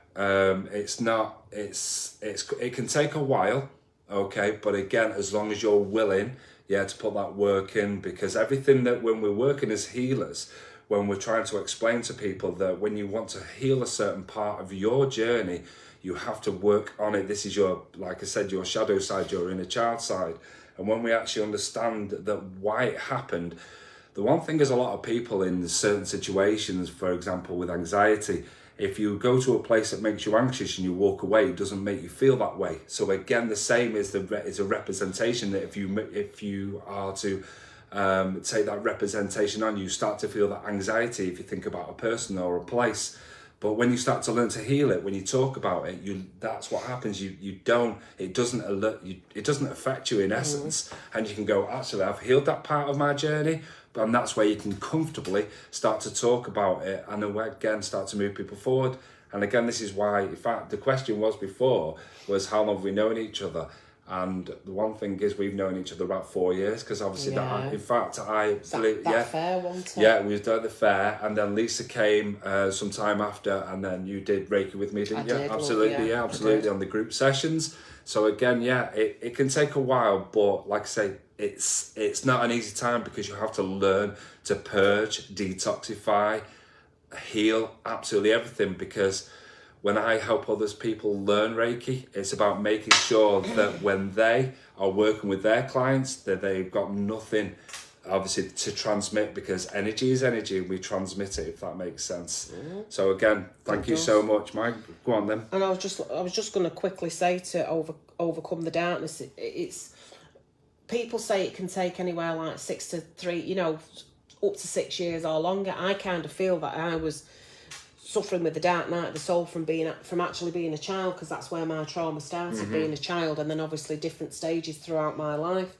can take a while, okay? But again, as long as you're willing, to put that work in, because everything that when we're working as healers, when we're trying to explain to people that when you want to heal a certain part of your journey, you have to work on it. This is your, like I said, your shadow side, your inner child side. And when we actually understand that why it happened, the one thing is a lot of people in certain situations, for example, with anxiety, if you go to a place that makes you anxious and you walk away, it doesn't make you feel that way. So again, the same is a representation, that if you are to take that representation on, you start to feel that anxiety if you think about a person or a place. But when you start to learn to heal it, when you talk about it, that's what happens. It doesn't affect you in essence, and you can go, actually, I've healed that part of my journey, and that's where you can comfortably start to talk about it, and then again start to move people forward. And again, this is why, in fact, the question was how long have we known each other? And the one thing is, we've known each other about 4 years, because obviously that fair, wasn't it? Yeah, we was at the fair, and then Lisa came some time after, and then you did Reiki with me, didn't you? Absolutely, absolutely, on the group sessions. So again, it can take a while, but like I say, it's not an easy time, because you have to learn to purge, detoxify, heal, absolutely everything. Because when I help others people learn Reiki, it's about making sure that when they are working with their clients, that they've got nothing obviously to transmit, because energy is energy and we transmit it, if that makes sense. So again, thank you so much, Mike. Go on then. And I was just going to quickly say, to overcome the darkness, it's people say it can take anywhere like 6 to 3, up to 6 years or longer. I kind of feel that I was suffering with the dark night of the soul from actually being a child, because that's where my trauma started, being a child, and then obviously different stages throughout my life.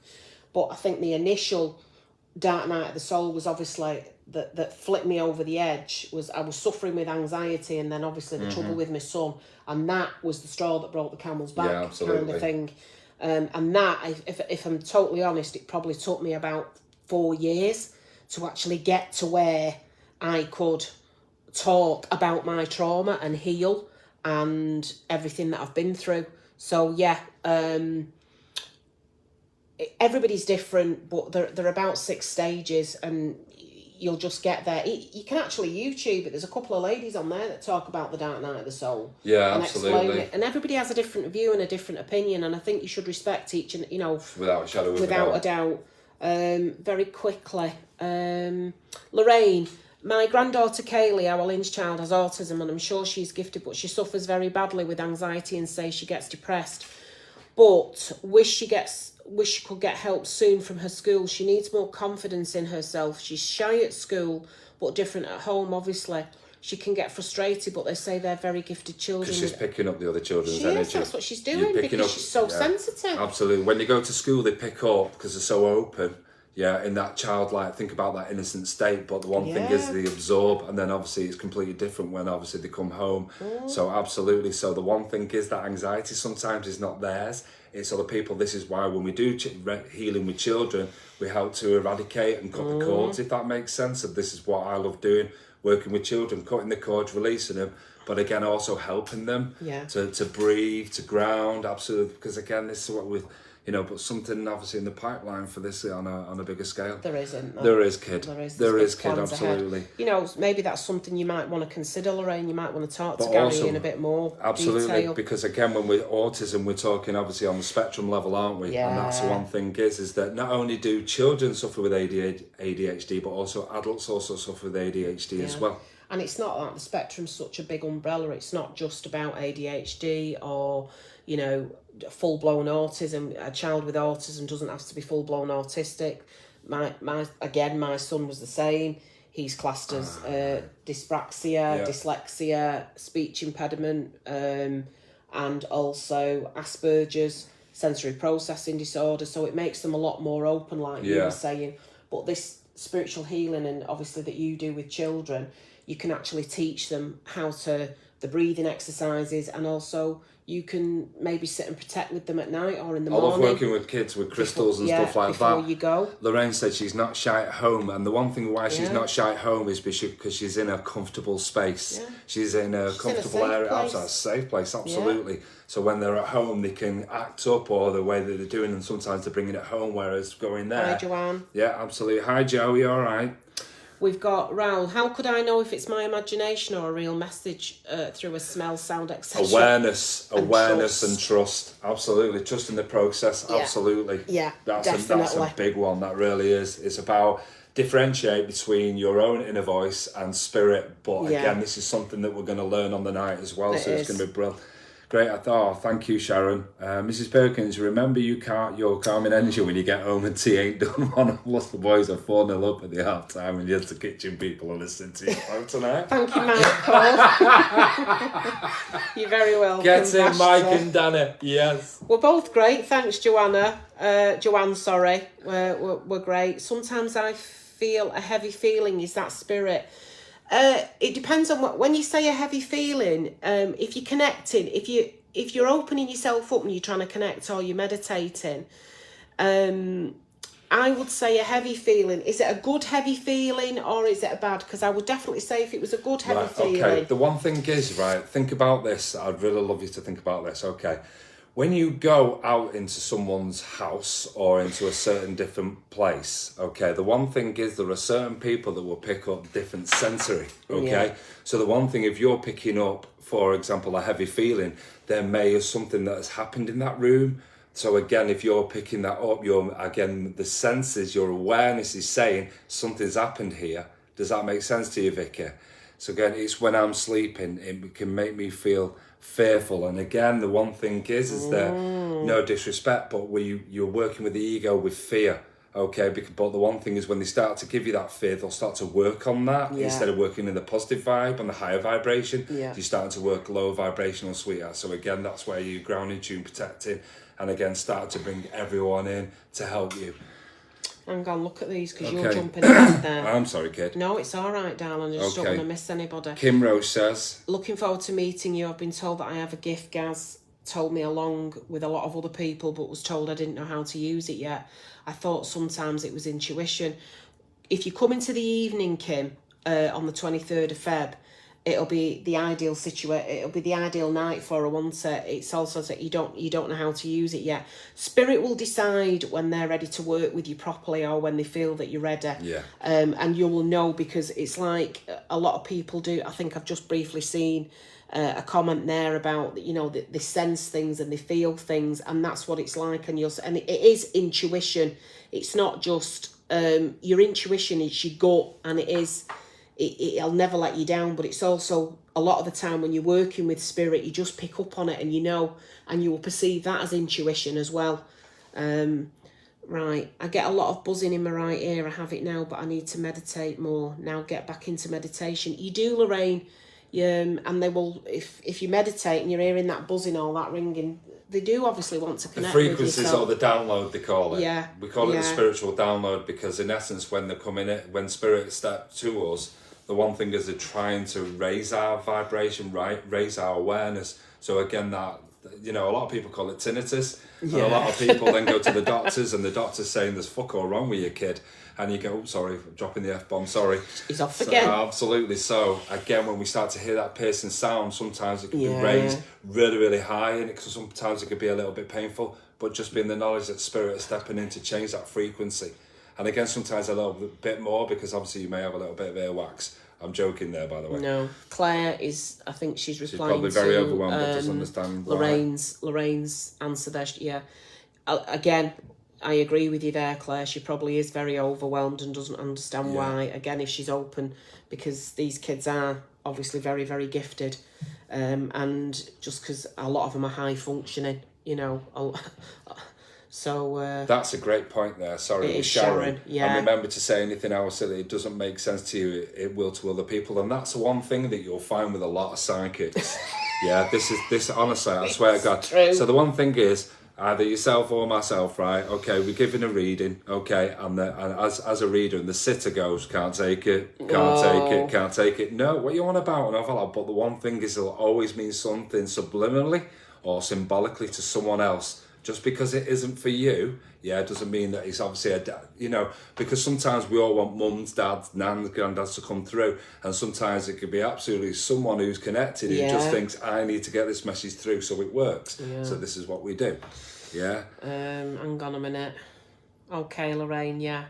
But I think the initial dark night of the soul was obviously that flipped me over the edge. Was I was suffering with anxiety, and then obviously the trouble with my son, and that was the straw that broke the camel's back, kind of thing. And that, if I'm totally honest, it probably took me about 4 years to actually get to where I could talk about my trauma and heal and everything that I've been through. So yeah, everybody's different, but they're about 6 stages, and you'll just get there. You can actually YouTube it. There's a couple of ladies on there that talk about the dark night of the soul. Yeah, and absolutely. Explain it. And everybody has a different view and a different opinion, and I think you should respect each, and without a shadow of a doubt. Very quickly, Lorraine. My granddaughter Kaylee, our Lynch child, has autism, and I'm sure she's gifted, but she suffers very badly with anxiety and says she gets depressed. But wish she could get help soon from her school. She needs more confidence in herself. She's shy at school, but different at home, obviously. She can get frustrated, but they say they're very gifted children. Because she's picking up the other children's energy. That's what she's doing, because she's so sensitive. Absolutely. When you go to school, they pick up because they're so open. Yeah, in that childlike, think about that innocent state. But the one thing is they absorb, and then obviously it's completely different when obviously they come home. So absolutely. So the one thing is that anxiety sometimes is not theirs. It's other people. This is why when we do healing with children, we help to eradicate and cut the cords, if that makes sense. And this is what I love doing, working with children, cutting the cords, releasing them. But again, also helping them to breathe, to ground. Absolutely. Because again, this is what we've... but something obviously in the pipeline for this on a bigger scale. There isn't. There is, kid. There is, kid, absolutely. Ahead. Maybe that's something you might want to consider, Lorraine. You might want to talk to Gary in a bit more detail. Because again, when we're autism, we're talking obviously on the spectrum level, aren't we? Yeah. And that's the one thing is that not only do children suffer with ADHD, but also adults also suffer with ADHD as well. And it's not like the spectrum's such a big umbrella. It's not just about ADHD or, full-blown autism. A child with autism doesn't have to be full-blown autistic. My son was the same. He's classed as dyspraxia, dyslexia, speech impediment, and also Asperger's, sensory processing disorder. So it makes them a lot more open, like you were saying. But this spiritual healing, and obviously that you do with children, you can actually teach them the breathing exercises, and also you can maybe sit and protect with them at night or in the morning. I love working with kids with crystals and stuff like that. Before you go. Lorraine said she's not shy at home, and the one thing why she's not shy at home is because she's in a comfortable space. Yeah. She's in a comfortable area. Absolutely, a safe place, absolutely. Yeah. So when they're at home, they can act up or the way that they're doing, and sometimes they're bringing it home, whereas going there. Hi, Joanne. Yeah, absolutely. Hi, Joe. You all right? We've got Raoul. How could I know if it's my imagination or a real message through a smell, sound, etc.? Awareness and trust. Absolutely. Trust in the process. Yeah. Absolutely. Yeah, that's a big one. That really is. It's about differentiate between your own inner voice and spirit. But again, this is something that we're going to learn on the night as well. It's going to be brilliant. Great. Thank you, Sharon. Mrs. Perkins, remember your calming energy when you get home and tea ain't done. One of us, the boys are 4-0 up at the half time, and you're the kitchen people are listening to you tonight. Thank you, Michael. You're very welcome. Get in, Mike and Dana. Yes. We're both great. Thanks, Joanne, sorry. We're great. Sometimes I feel a heavy feeling. Is that spirit? It depends on when you say a heavy feeling. If you're connecting, if you're opening yourself up and you're trying to connect or you're meditating, I would say a heavy feeling. Is it a good heavy feeling or is it a bad? Because I would definitely say if it was a good heavy feeling. Okay. The one thing is, right, think about this. I'd really love you to think about this. Okay. When you go out into someone's house or into a certain different place, okay, the one thing is there are certain people that will pick up different sensory, okay? Yeah. So the one thing, if you're picking up, for example, a heavy feeling, there may be something that has happened in that room, So again, if you're picking that up, the senses, your awareness is saying something's happened here. Does that make sense to you, Vicky? So again, it's when I'm sleeping, it can make me feel fearful. And again, the one thing is that, no disrespect, but you're working with the ego with fear. Okay, but the one thing is when they start to give you that fear, they'll start to work on that instead of working in the positive vibe and the higher vibration. You're starting to work low vibrational, sweetheart. So again, that's where you grounding, tune, protecting, and again start to bring everyone in to help you. Hang on, look at these because you're jumping ahead there. I'm sorry, kid. No, it's all right, darling. I just don't want to miss anybody. Kim Rose says, looking forward to meeting you. I've been told that I have a gift. Gaz told me along with a lot of other people, but was told I didn't know how to use it yet. I thought sometimes it was intuition. If you come into the evening, Kim, on the 23rd of Feb, it'll be the ideal it'll be the ideal night for her, won't it? It's also that you don't know how to use it yet. Spirit will decide when they're ready to work with you properly, or when they feel that you're ready. And you will know, because it's like a lot of people do. I think I've just briefly seen a comment there about, they sense things and they feel things, and that's what it's like. And it is intuition. It's not just your intuition. It's your gut, and it'll never let you down. But it's also a lot of the time when you're working with spirit, you just pick up on it, and and you will perceive that as intuition as well. Right, I get a lot of buzzing in my right ear. I have it now, but I need to meditate more now. Get back into meditation. You do, Lorraine. And they will, if you meditate and you're hearing that buzzing, all that ringing, they do obviously want to connect with you. The frequencies or the download, they call it. Yeah. We call it the spiritual download, because in essence, when they're coming in, when spirit step to us, the one thing is they're trying to raise our vibration, right? Raise our awareness. So again, that, a lot of people call it tinnitus. And a lot of people then go to the doctors, and the doctor's saying there's fuck all wrong with your kid. And you go, sorry, dropping the F-bomb, sorry. He's off again. Absolutely. So, again, when we start to hear that piercing sound, sometimes it can be raised really, really high, and sometimes it could be a little bit painful, but just being the knowledge that spirit is stepping in to change that frequency. And again, sometimes a little bit more, because obviously you may have a little bit of earwax. I'm joking there, by the way. No, Claire is, I think she's replying probably very overwhelmed, but doesn't understand why. Lorraine's answer there, again, I agree with you there, Claire. She probably is very overwhelmed and doesn't understand why. Again, if she's open, because these kids are obviously very, very gifted. And just because a lot of them are high functioning, So that's a great point there. Sorry, it was Sharon. And remember to say anything else that it doesn't make sense to you, it will to other people. And that's the one thing that you'll find with a lot of psychics. This honestly, I swear to God. True. So the one thing is, either yourself or myself, right? Okay, we're giving a reading, okay, and as a reader, and the sitter goes, can't take it. No, what you on about? And I've like, but the one thing is, it'll always mean something subliminally or symbolically to someone else. Just because it isn't for you, doesn't mean that it's obviously because sometimes we all want mums, dads, nans, granddads to come through, and sometimes it could be absolutely someone who's connected who just thinks, I need to get this message through so it works. So this is what we do. Hang on a minute. Okay, Lorraine,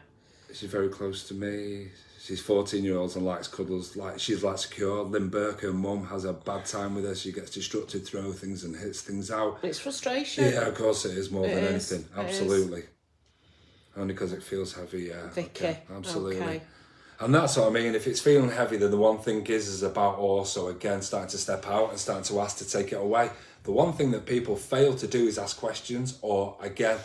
She's very close to me. She's 14-year-old and likes cuddles. She's secure. Lynn Burke, her mum, has a bad time with her. She gets distracted, throws things and hits things out. It's frustration. Yeah, of course it is, more than anything. Absolutely. Only because it feels heavy, Vicky. Okay, absolutely. Okay. And that's what I mean. If it's feeling heavy, then the one thing is about also, again, starting to step out and starting to ask to take it away. The one thing that people fail to do is ask questions, or, again,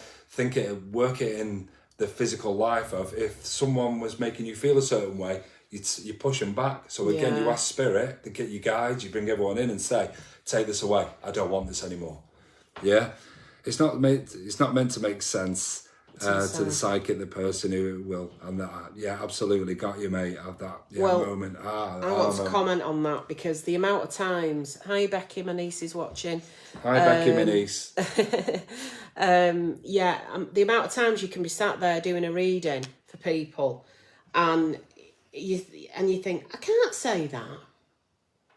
work it in the physical life of, if someone was making you feel a certain way, you push them back. So again, you ask spirit, to get you guides, you bring everyone in and say, take this away. I don't want this anymore. Yeah, it's not meant to make sense to the psychic, the person who will, and that. Yeah, absolutely, got you, mate. At that moment. I want to comment on that, because the amount of times. Hi, Becky, my niece is watching. Hi, Becky, my niece. The amount of times you can be sat there doing a reading for people, and you think, I can't say that.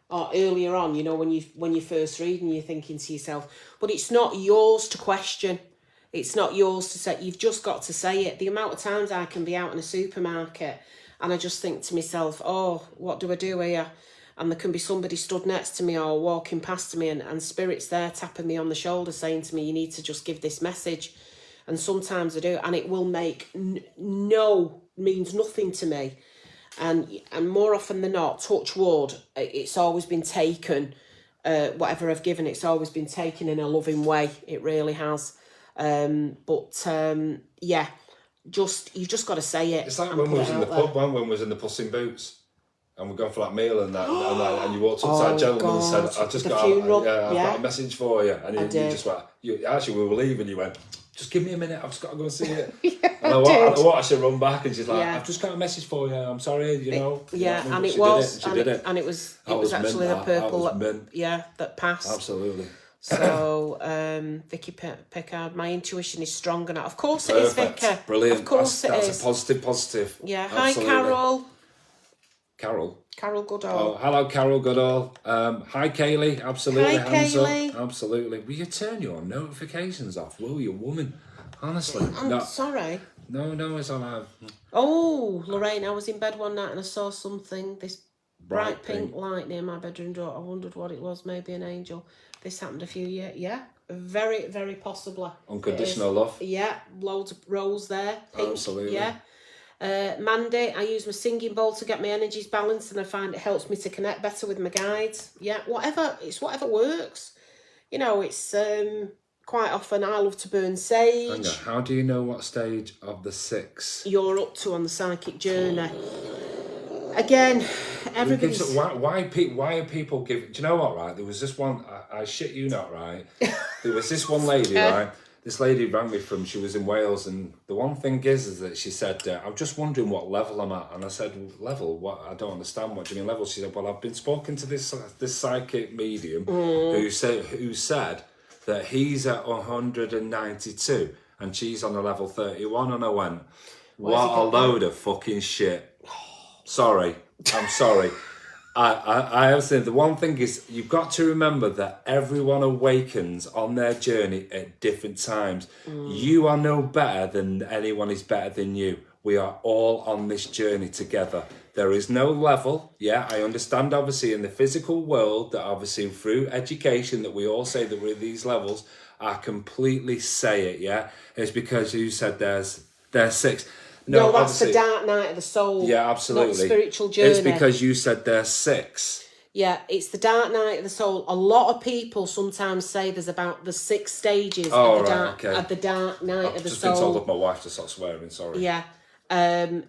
Or earlier on, when you're first reading, you're thinking to yourself, but it's not yours to question. It's not yours to say. You've just got to say it. The amount of times I can be out in a supermarket and I just think to myself, oh, what do I do here? and there can be somebody stood next to me or walking past me, and spirit's there tapping me on the shoulder saying to me, you need to just give this message. And sometimes I do, and it will make means nothing to me. And more often than not, touch wood, it's always been taken, whatever I've given, it's always been taken in a loving way. It really has. Yeah, you've just got to say it. It's like when we was in the pub, when we was in the Puss in Boots, and we're going for that meal and that, and you walked up to that gentleman and said, "I've got a message for you," and you just went, actually we were leaving, you went, "Just give me a minute, I've just got to go and see it." And I watched her run back, and she's like, "I've just got a message for you. I'm sorry, you know." And it was actually the purple that passed. Absolutely. So, Vicky Pickard, my intuition is strong enough. Of course it is, Vicky. Brilliant. Of course that's is. a positive. Yeah. Absolutely. Hi, Carol. Carol Goodall. Oh, hello, Carol Goodall. Hi, Kaylee. Absolutely. Hi, Hands Kaylee. up. Absolutely. Will you turn your notifications off, will you, woman? Honestly. I'm sorry. No, it's all right. Oh, Lorraine, I was in bed one night and I saw something, this bright pink light near my bedroom door. I wondered what it was, maybe an angel. This happened a few years. Yeah, very, very possibly. Unconditional love. Yeah, loads of rose there. Pink. Absolutely. Yeah. Mandy, I use my singing bowl to get my energies balanced, and I find it helps me to connect better with my guides. Yeah, whatever works. You know, it's quite often I love to burn sage. How do you know what stage of the 6 you're up to on the psychic journey? Again, everybody's... Why are people giving... Do you know what, right? There was this one... I shit you not, right? There was this one lady, right? This lady rang me she was in Wales, and the one thing is that she said, I'm just wondering what level I'm at. And I said, level? What? I don't understand. What do you mean level? She said, well, I've been spoken to this psychic medium who said that he's at 192 and she's on a level 31. And I went, what a load of fucking shit. Sorry, I'm sorry. I have said the one thing is you've got to remember that everyone awakens on their journey at different times. You are no better than anyone is better than you. We are all on this journey together. There is no level. Yeah, I understand obviously in the physical world that obviously through education that we all say that we're at these levels. I completely say it, yeah. It's because you said there's 6. No, that's the dark night of the soul. Yeah, absolutely. Not spiritual journey. It's because you said there's 6. Yeah, it's the dark night of the soul. A lot of people sometimes say there's about the 6 stages of the dark night of the soul. I've just been told of my wife to stop swearing. Sorry. Yeah. There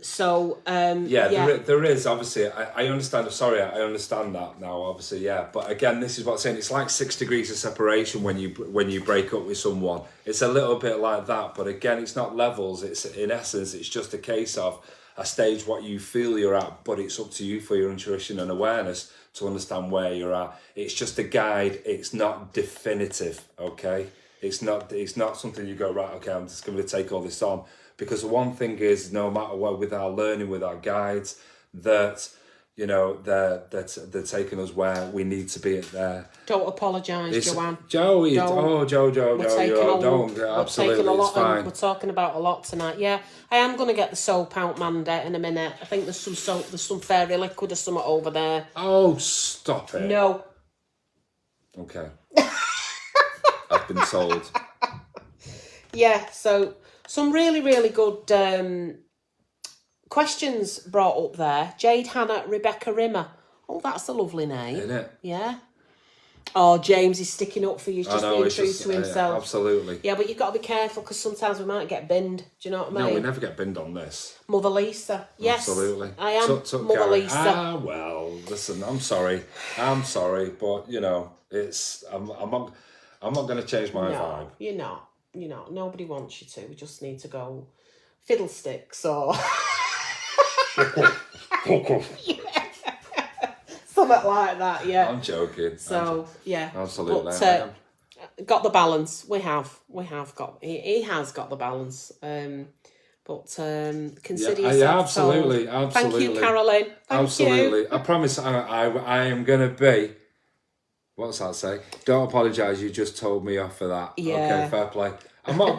is obviously. I understand. Sorry, I understand that now. Obviously, yeah. But again, this is what I'm saying. It's like 6 degrees of separation when you break up with someone. It's a little bit like that. But again, it's not levels. It's in essence, it's just a case of a stage what you feel you're at. But it's up to you for your intuition and awareness to understand where you're at. It's just a guide. It's not definitive. Okay. It's not something you go right. Okay, I'm just going to take all this on. Because the one thing is, no matter what, with our learning, with our guides, that, you know, they're taking us where we need to be at there. Don't apologise, Joanne. Joe, don't. Absolutely, it's fine. We're talking about a lot tonight. Yeah, I am going to get the soap out, Mandy, in a minute. I think there's some soap, there's some fairy liquid or something over there. Oh, stop it. No. Okay. I've been sold. Yeah, so... some really, really good questions brought up there. Jade Hannah, Rebecca Rimmer. Oh, that's a lovely name. Isn't it? Yeah. Oh, James is sticking up for you. He's just being true to himself. Absolutely. Yeah, but you've got to be careful because sometimes we might get binned. Do you know what I mean? No, we never get binned on this. Mother Lisa. Yes. Absolutely. I am Mother Gary. Lisa. Well, listen, I'm sorry, but, you know, I'm not going to change my vibe. You're not. You know, nobody wants you to. We just need to go fiddlesticks or something like that. Yeah, I'm joking. So yeah, absolutely. But, got the balance. We have got. He has got the balance. Consider yourself absolutely. Thank you, Caroline. Thank you. I promise. I am gonna be. What's that say? Don't apologise. You just told me off for that. Yeah. Okay, fair play. No,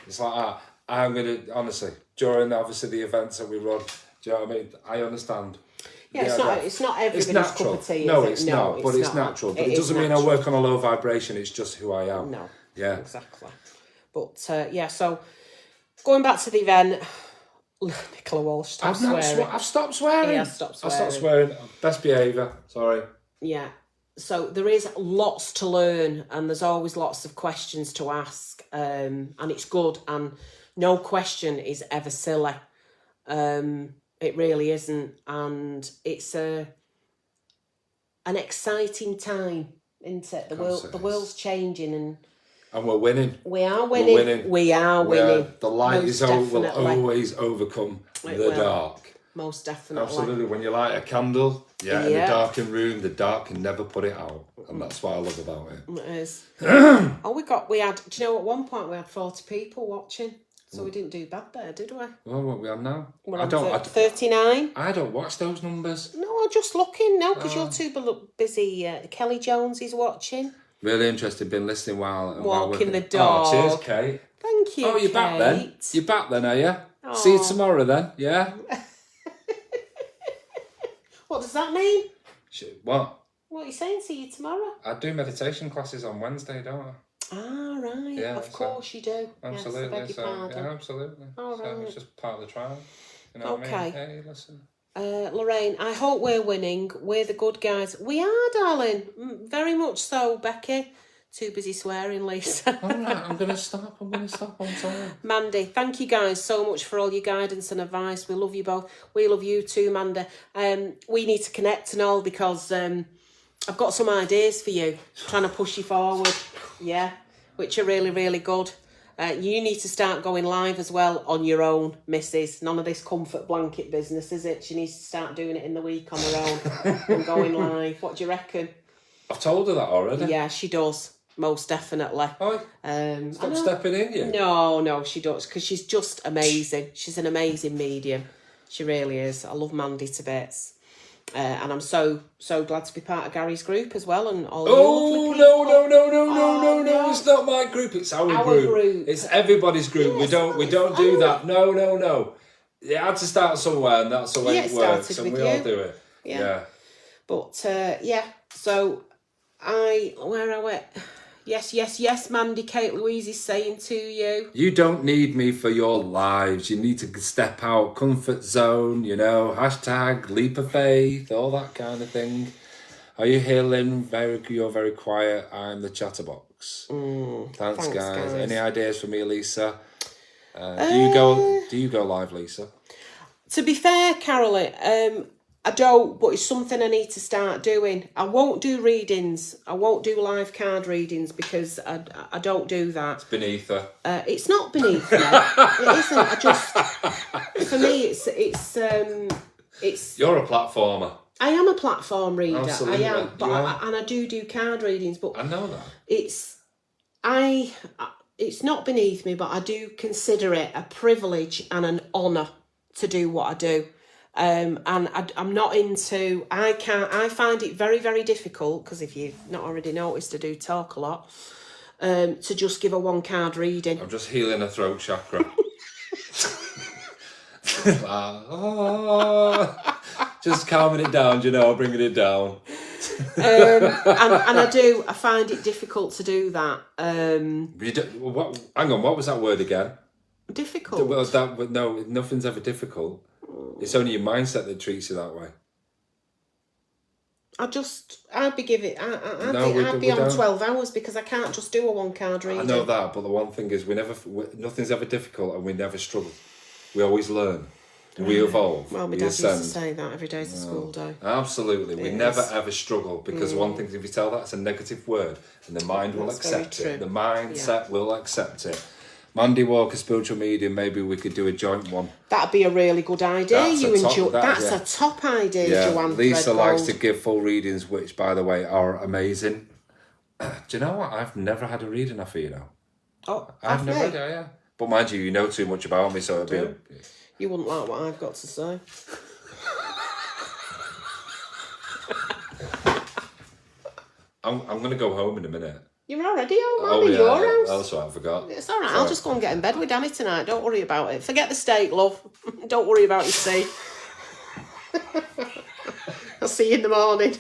it's like that. I'm gonna honestly during obviously the events that we run. Do you know what I mean? I understand. It's not everybody's natural. cup of tea. No, is it? it's not. But it's natural. But it doesn't mean I work on a low vibration. It's just who I am. No. Yeah. Exactly. But so going back to the event, Nicola Walsh, stop swearing. I've stopped swearing. Yeah, stopped swearing. I've stopped swearing. Best behaviour. Sorry. Yeah. So there is lots to learn, and there's always lots of questions to ask, and it's good. And no question is ever silly. It really isn't, and it's an exciting time, isn't it? The world's changing, and we're winning. We are winning. We are winning. The light will always overcome the dark. Most definitely. Absolutely. When you light a candle, in the darkened room, the dark can never put it out. And that's what I love about it. It is. We had, do you know, at one point we had 40 people watching. So we didn't do bad there, did we? Well, what we have now? We're on 39. I don't watch those numbers. No, I'm just looking now because you're too busy. Kelly Jones is watching. Really interested. Been listening while walking the dog. Oh, cheers, Kate. Thank you. Oh, you're back then. You're back then, are you? Oh. See you tomorrow then. Yeah. What does that mean? What? What are you saying? See you tomorrow? I do meditation classes on Wednesday, don't I? Ah, right. Yeah, of course you do. Absolutely. Yes, absolutely. All right. It's just part of the trial. You know what I mean? Hey, listen. Lorraine, I hope we're winning. We're the good guys. We are, darling. Very much so, Becky. Too busy swearing, Lisa. All right, I'm going to stop. I'm sorry. Mandy, thank you guys so much for all your guidance and advice. We love you both. We love you too, Mandy. We need to connect and all because I've got some ideas for you. Trying to push you forward. Yeah, which are really, really good. You need to start going live as well on your own, missus. None of this comfort blanket business, is it? She needs to start doing it in the week on her own and going live. What do you reckon? I've told her that already. Yeah, she does. Most definitely. Oh, stop stepping in, you. No, she does, because she's just amazing. She's an amazing medium. She really is. I love Mandy to bits. And I'm so glad to be part of Gary's group as well, and all. No! It's not my group. It's our group. It's everybody's group. Yes, we don't do that. No. It had to start somewhere, and that's the way it works. And we all do it. Yeah. But so where are we? Yes, Mandy, Kate Louise is saying to you. You don't need me for your lives. You need to step out, comfort zone, # leap of faith, all that kind of thing. Are you healing? You're very quiet. I'm the chatterbox. Thanks, guys. Any ideas for me, Lisa? Do you go live, Lisa? To be fair, Caroline, I don't, but it's something I need to start doing. I won't do readings. I won't do live card readings because I don't do that. It's beneath her. It's not beneath me. It isn't. I just, for me, it's. You're a platformer. I am a platform reader. Absolutely. I am, but I do card readings. But I know that. It's not beneath me, but I do consider it a privilege and an honour to do what I do. And I'm not into. I find it very, very difficult, because if you've not already noticed, I do talk a lot. To just give a one card reading. I'm just healing a throat chakra. Just calming it down, bringing it down. And I find it difficult to do that. Hang on, what was that word again? Difficult. No, nothing's ever difficult. It's only your mindset that treats you that way. I'd be on 12 hours because I can't just do a one card reading. I know that, but the one thing is nothing's ever difficult, and we never struggle. We always learn. We evolve. Well, my dad used to say that every day's a school day. Absolutely. We never ever struggle, because one thing, if you tell that's a negative word, and the mind will accept it. The mindset will accept it. Mandy Walker, spiritual medium, maybe we could do a joint one. That'd be a really good idea. That's a top idea, Joanne. Lisa likes to give full readings, which, by the way, are amazing. Do you know what? I've never had a reading off you, Oh, I've never had it, yeah. But mind you know too much about me, so it'd be... You wouldn't like what I've got to say. I'm going to go home in a minute. You're already home? I'm in your house. That's what I forgot. It's all right. I'll just go and get in bed with Danny tonight. Don't worry about it. Forget the steak, love. Don't worry about your steak. I'll see you in the morning.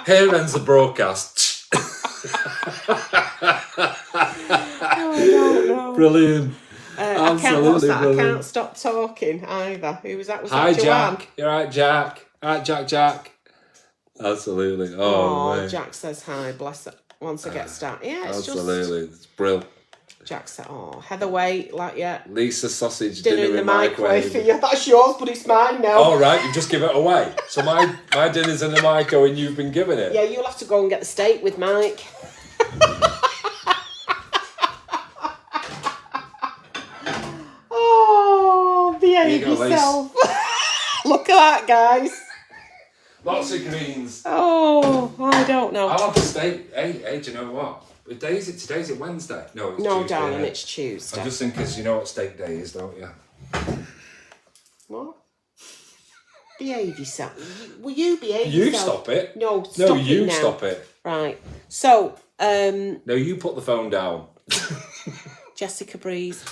Here ends the broadcast. I don't know. Brilliant. I can't stop talking either. Who was that? Was Hi, that Joanne? Jack. You're right, Jack. All right, Jack. Absolutely. Oh, Jack says hi. Bless her. Once I get started. Yeah, it's absolutely. It's brilliant. Jack said, Heather Wait, Lisa sausage dinner in the microwave for you. That's yours, but it's mine now. All right, you just give it away. So my dinner's in the micro and you've been giving it. Yeah, you'll have to go and get the steak with Mike. Behave yourself. Look at that, guys. Lots of greens. Oh, I don't know. I'll have the steak. Hey, do you know what? What day is it? Today's it Wednesday? No, it's Tuesday. No, darling, it's Tuesday. I just think because you know what steak day is, don't you? What? Behave yourself. Will you behave You yourself? stop it. No, stop you it now. stop it. Right. So, No, you put the phone down. Jessica Breeze.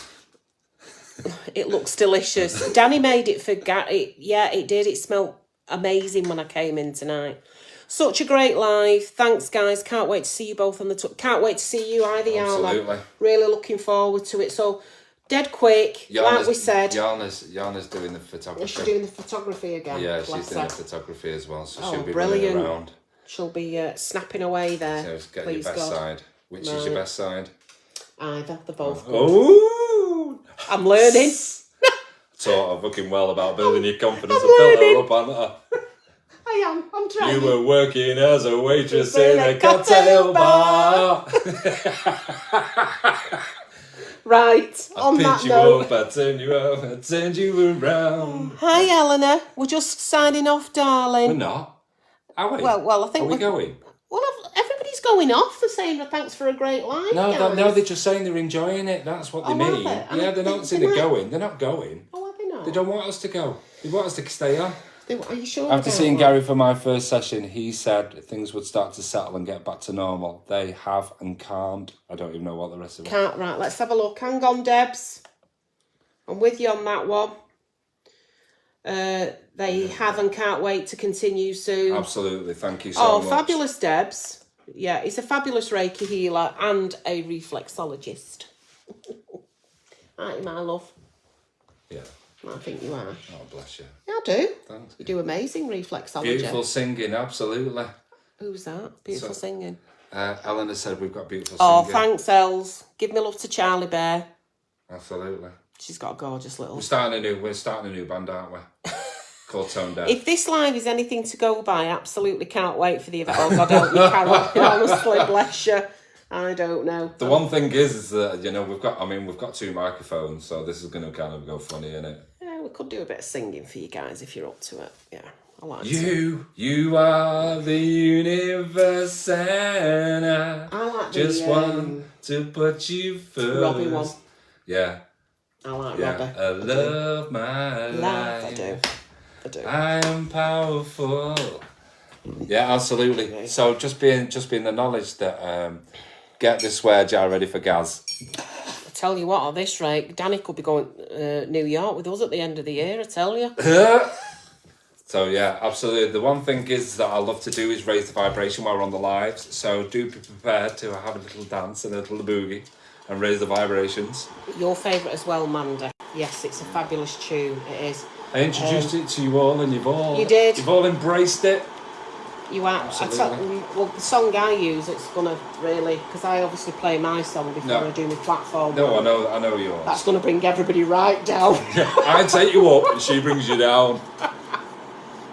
It looks delicious. Danny made it for Gary. Yeah, it did. It smelled amazing when I came in tonight. Such a great live. Thanks, guys. Can't wait to see you both on the... Can't wait to see you either, Yarna. Absolutely. Really looking forward to it. So, dead quick, like we said. Yarna's doing the photography. Is she doing the photography again? Yeah, she's doing the photography as well, so she'll be brilliant. running around. She'll be snapping away there. So get your best side. Which is your best side? Either. They're both good. Oh! I'm learning. Taught her fucking well about building your confidence. I built her up, haven't I? I am. I'm trying. You were working as a waitress in a cocktail bar. Right. On that note. I turned you up, I turned you around. Hi, Eleanor. We're just signing off, darling. We're not. Are we? Well, I think we're going. Well, everybody's going off. They're saying thanks for a great live. No, they're just saying they're enjoying it. That's what they mean. Yeah, they're not saying they're going. They're not going. Oh, are they not? They don't want us to go. They want us to stay on. Are you sure? After seeing Gary for my first session, he said things would start to settle and get back to normal. They have and can't. I don't even know what the rest of it. Can't. Right, let's have a look. Hang on, Debs. I'm with you on that one. They have and can't wait to continue soon. Absolutely, thank you so much. Oh, fabulous, Debs. Yeah, he's a fabulous Reiki healer and a reflexologist. Aren't you, my love? Yeah. I think you are. Oh, bless you. Yeah, I do. Thanks. You do amazing reflexology. Beautiful singing, absolutely. Who's that? Beautiful singing. Eleanor said we've got beautiful singing. singing. Oh, thanks, Els. Give me love to Charlie Bear. Absolutely. She's got a gorgeous little... We're starting a new band, aren't we? Called Tone Deaf. If this live is anything to go by, absolutely can't wait for the event. Oh, God help you, Carol. Honestly, bless you. I don't know. The one thing is that, we've got two microphones, so this is going to kind of go funny, innit? Yeah, we could do a bit of singing for you guys if you're up to it. Yeah, I like You are the universe and I like just want to put you first. Robbie one. Yeah. I like Robbie. I love my life. I do. I am powerful. Yeah, absolutely. Yeah. So just being the knowledge that get this swear jar ready for Gaz. I tell you what, at this rate, Danny could be going New York with us at the end of the year, I tell you. So yeah, absolutely. The one thing is that I love to do is raise the vibration while we're on the lives. So do be prepared to have a little dance and a little boogie and raise the vibrations. Your favourite as well, Manda. Yes, it's a fabulous tune. It is. I introduced it to you all, and you've all embraced it. You are. Well, the song I use, it's gonna really, because I obviously play my song before I do my platform. No, I know yours. That's gonna bring everybody right down. I take you up, and she brings you down.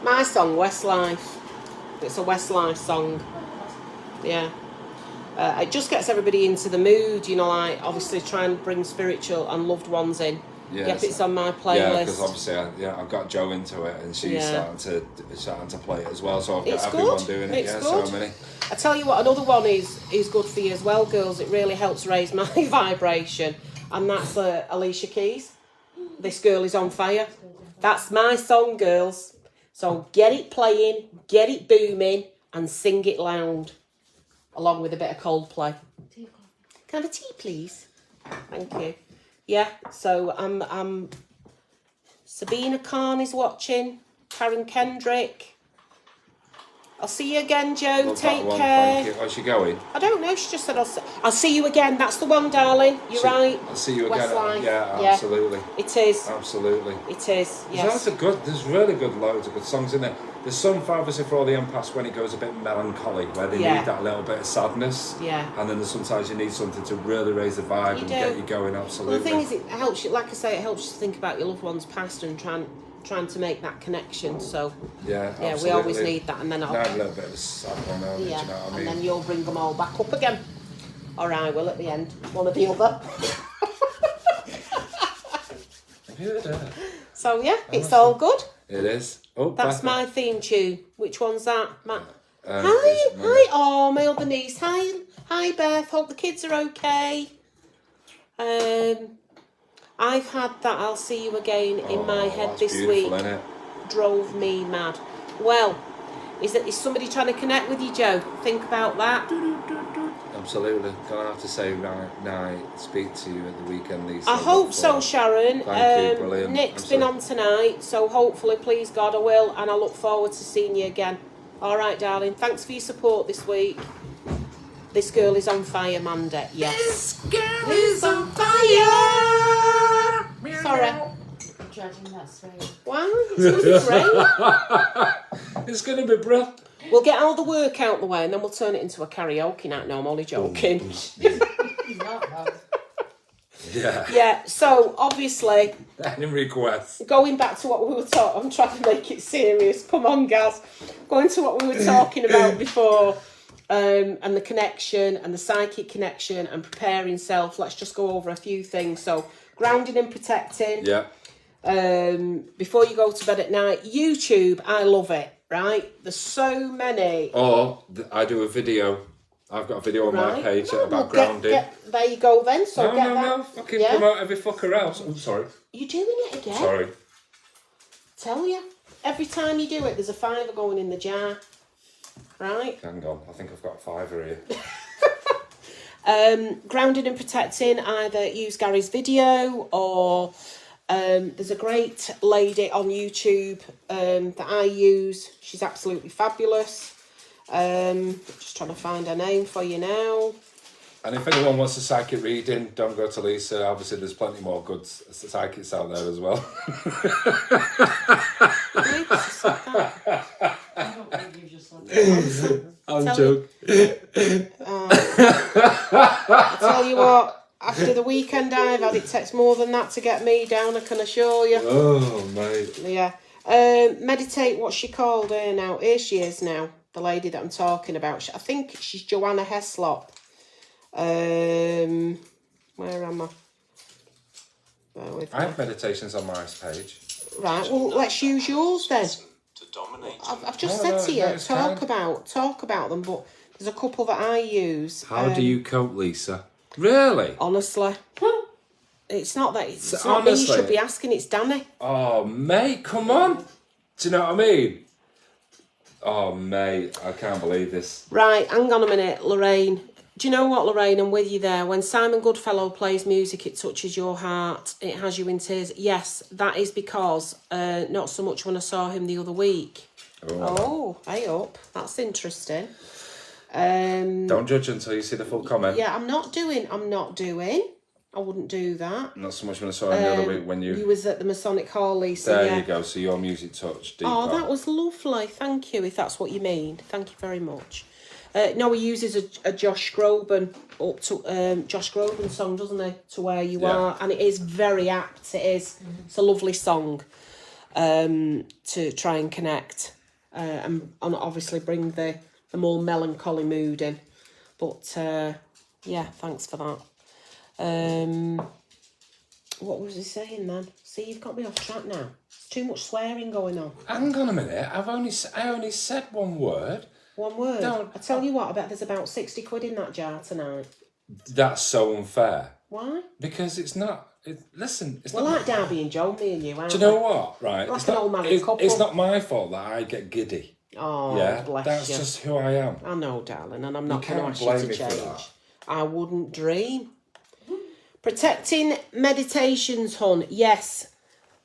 My song, Westlife. It's a Westlife song. Yeah. It just gets everybody into the mood, obviously try and bring spiritual and loved ones in. Yes. Yep, it's on my playlist. Yeah, because obviously, I've got Jo into it, and she's starting to play it as well. So I've got everyone doing it. Good. So many. I tell you what, another one is good for you as well, girls. It really helps raise my vibration, and that's Alicia Keys. This girl is on fire. That's my song, girls. So get it playing, get it booming, and sing it loud, along with a bit of Coldplay. Can I have a tea, please? Thank you. Yeah, so I'm Sabina Khan is watching. Karen Kendrick. I'll see you again, Joe. Love Take that one, care. thank you. How's she going? I don't know. She just said, I'll see you again. That's the one, darling. You're right. I'll see you again. Westlife. Yeah, Yeah. absolutely. It is. Absolutely. It is, yes. There's really good loads of good songs in there. There's some obviously for all the empaths when it goes a bit melancholy, where they need that little bit of sadness. Yeah. And then sometimes you need something to really raise the vibe and get you going, absolutely. Well, the thing is, it helps you, like I say, it helps you to think about your loved one's past and trying to make that connection. So yeah, we always need that, and then I'll have a little bit of a sad one over, yeah, do you know what I mean? and then you'll bring them all back up again, or I will at the end, one or the other. So yeah, it's all good. It is. Oh, that's my theme tune. Which one's that, Matt? Hi. Oh, my other niece. Hi, Beth. Hope the kids are okay. I've had that I'll see you again in my head this week. Drove me mad. Well, is somebody trying to connect with you, Joe? Think about that. Absolutely. Gonna have to say night. Speak to you at the weekend, Lisa. I hope so, Sharon. Thank you, brilliant. Nick's been on tonight, so hopefully, please God, I will, and I look forward to seeing you again. All right, darling. Thanks for your support this week. This girl is on fire, Manda. Yes. This girl is on fire. Sorry. I'm judging that straight. Wow, it's going to be great. It's going to be brilliant. We'll get all the work out the way and then we'll turn it into a karaoke night. No, I'm only joking. Yeah. Yeah, so obviously, Any requests? going back to what we were talking, I'm trying to make it serious. Come on, Gaz. Going to what we were talking about before, and the connection and the psychic connection and preparing self. Let's just go over a few things. So, grounding and protecting. Yeah. Before you go to bed at night, YouTube, I love it. Right? There's so many. Or I do a video. I've got a video on my page about grounding. There you go then. So No. Fucking promote every fucker else. I'm sorry. You're doing it again. Sorry. Tell you. Every time you do it, there's a £5 going in the jar. Right? Hang on. I think I've got a £5 here. Grounded and protecting, either use Gary's video or there's a great lady on YouTube that I use. She's absolutely fabulous. Just trying to find her name for you now. And if anyone wants a psychic reading, don't go to Lisa. Obviously, there's plenty more good psychics out there as well. I don't think you've just looked I'm joking. I tell you what, after the weekend I've had, it takes more than that to get me down, I can assure you. Oh, mate. Yeah. Meditate, what's she called here now? Here she is now, the lady that I'm talking about. I think she's Joanna Heslop. Where am I? I have meditations on my page. Right, well, let's use yours then. I've just said to you, talk about them, but there's a couple that I use. How do you cope, Lisa? Really? Honestly. It's not that. It's not me you should be asking. It's Danny. Oh, mate, come on. Do you know what I mean? Oh, mate, I can't believe this. Right, hang on a minute, Lorraine. Do you know what, Lorraine? I'm with you there. When Simon Goodfellow plays music, it touches your heart. It has you in tears. Yes, that is because not so much when I saw him the other week. Oh, hey up. That's interesting. Don't judge until you see the full comment. Yeah, I'm not doing. I wouldn't do that. Not so much when I saw him the other week when you was at the Masonic Hall, Lisa. There you go. So your music touched deeper. Oh, that was lovely. Thank you, if that's what you mean. Thank you very much. No, he uses a Josh Groban Josh Groban song, doesn't he? To Where You Are, and it is very apt. It is. It's a lovely song to try and connect and obviously bring the more melancholy mood in. But yeah, thanks for that. What was he saying then? See, you've got me off track now. There's too much swearing going on. Hang on a minute. I only said one word. One word. I tell you what, I bet there's about 60 quid in that jar tonight. That's so unfair. Why? Because it's not. Listen, it's well, not. Like Darby and Joe, me and you, aren't Do you know what? Right. Like an old married couple. It's not my fault that I get giddy. Oh, yeah, bless that's you. just who I am. I know, darling, and I'm not going to ask blame you to me for change. that. I wouldn't dream. Protecting meditations, hon. Yes.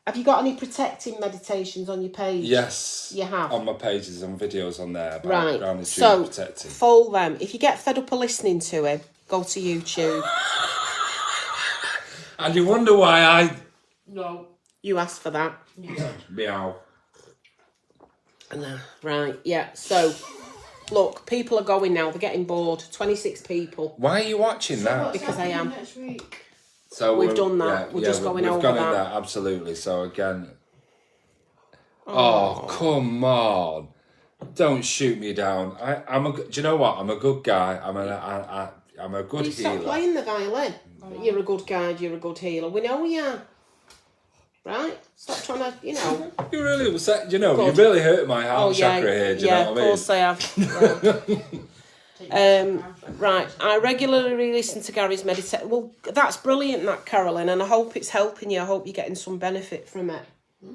Have you got any protecting meditations on your page? Yes. You have? On my pages, on videos on there about Right. grounding, So, protecting. follow them. If you get fed up of listening to him, go to YouTube. And you wonder why I... No. You asked for that. Meow. No. Right, yeah. So, look, people are going now. They're getting bored. 26 people. Why are you watching that? What's Because I happening am. next week? So We've done that. We're just going we've over gone in that. there, absolutely. So again... Oh, come on. Don't shoot me down. Do you know what? I'm a good guy. I'm a good You stop healer. playing the violin. You're a good guide, you're a good healer. We know you are. Right? Stop trying to, you know. You really upset, you know, Good. you really hurt my heart chakra here, do you know what I mean? of course I have. Yeah. Right, I regularly listen to Gary's meditation. Well, that's brilliant, that, Carolyn, and I hope it's helping you. I hope you're getting some benefit from it.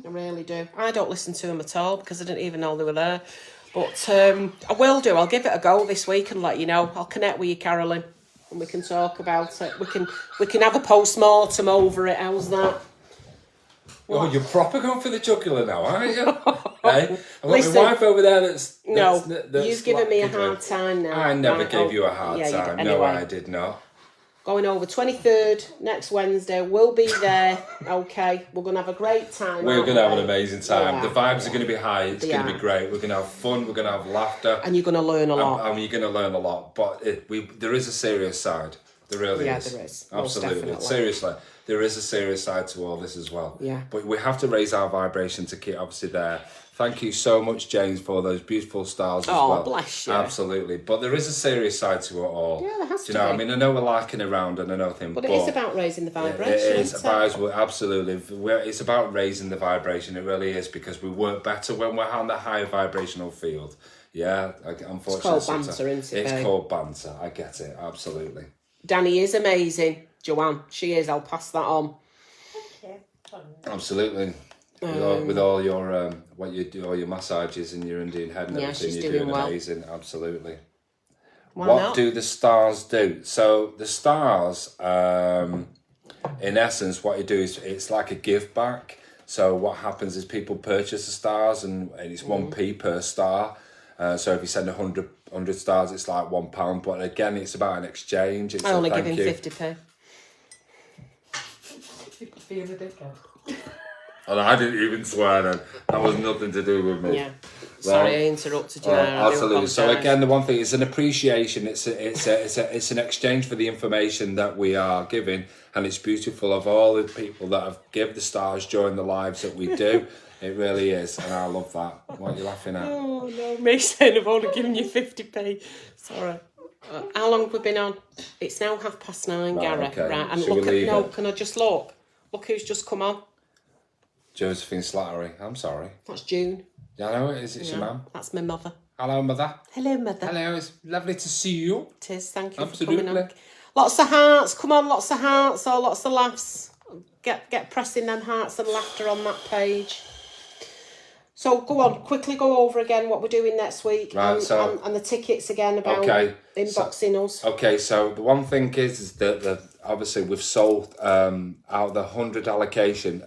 I really do. I don't listen to them at all because I didn't even know they were there. But I will do. I'll give it a go this week and let you know. I'll connect with you, Carolyn, and we can talk about it. We can have a post-mortem over it. How's that? Oh, you're proper going for the jugular now, aren't you? Hey? I've got Listen, my wife over there that's you've given me a giggling. hard time now. I never Right, gave you a hard yeah, you time. did. No, Anyway. I did not. Going over 23rd, next Wednesday. We'll be there. Okay. We're going to have a great time. We're aren't going to have we? an amazing time. Yeah, The vibes are going to be high. It's They going to are. be great. We're going to have fun. We're going to have laughter. And you're going to learn a lot. And you're going to learn a lot. But there is a serious side. There really Yeah, is. there is. Most Absolutely. definitely. Seriously. There is a serious side to all this as well. Yeah. But we have to raise our vibration to keep obviously there. Thank you so much, James, for those beautiful stars as well. Oh, bless you. Absolutely. But there is a serious side to it all. Yeah, there has Do to you know, be. I mean, I know we're larking around and I know things, But it is about raising the vibration. it is isn't about, absolutely. It's about raising the vibration. It really is, because we work better when we're on the higher vibrational field. Yeah, unfortunately. It's called banter, isn't it, It's babe? called banter. I get it. Absolutely. Danny is amazing. Joanne, she is. I'll pass that on. Absolutely. With all your what you do, all your massages and your Indian head and Yeah, everything, she's you're doing doing well. amazing. Absolutely. Why What not? do the stars do? So the stars, in essence, what you do is it's like a give back. So what happens is people purchase the stars, and it's 1p per star. So if you send 100 stars, it's like £1. But again, it's about an exchange. It's I only a give thank him you. 50p. Being a dickhead. And I didn't even swear then. That was nothing to do with me. Yeah. Sorry, I interrupted you there. I do Absolutely. So apologise. again, the one thing is an appreciation. It's an exchange for the information that we are giving, and it's beautiful of all the people that have given the stars during the lives that we do. It really is, and I love that. What are you laughing at? Oh no, me saying I've only given you 50p. Sorry. How long have we been on? It's now 9:30, Gary. okay. Right, and Shall we look at leave it? Can I just look? Look who's just come on. Josephine Slattery. I'm sorry. That's June. Yeah, I know it is. It's your mum. That's my mother. Hello, mother. Hello, mother. Hello. It's lovely to see you. It is. Thank you Absolutely. for coming on. Lots of hearts. Come on, lots of hearts. Or lots of laughs. Get pressing them hearts and laughter on that page. So go on, quickly go over again what we're doing next week, Right, and the tickets again about Okay, inboxing us. Okay, so the one thing is that obviously we've sold out of the 100 allocation,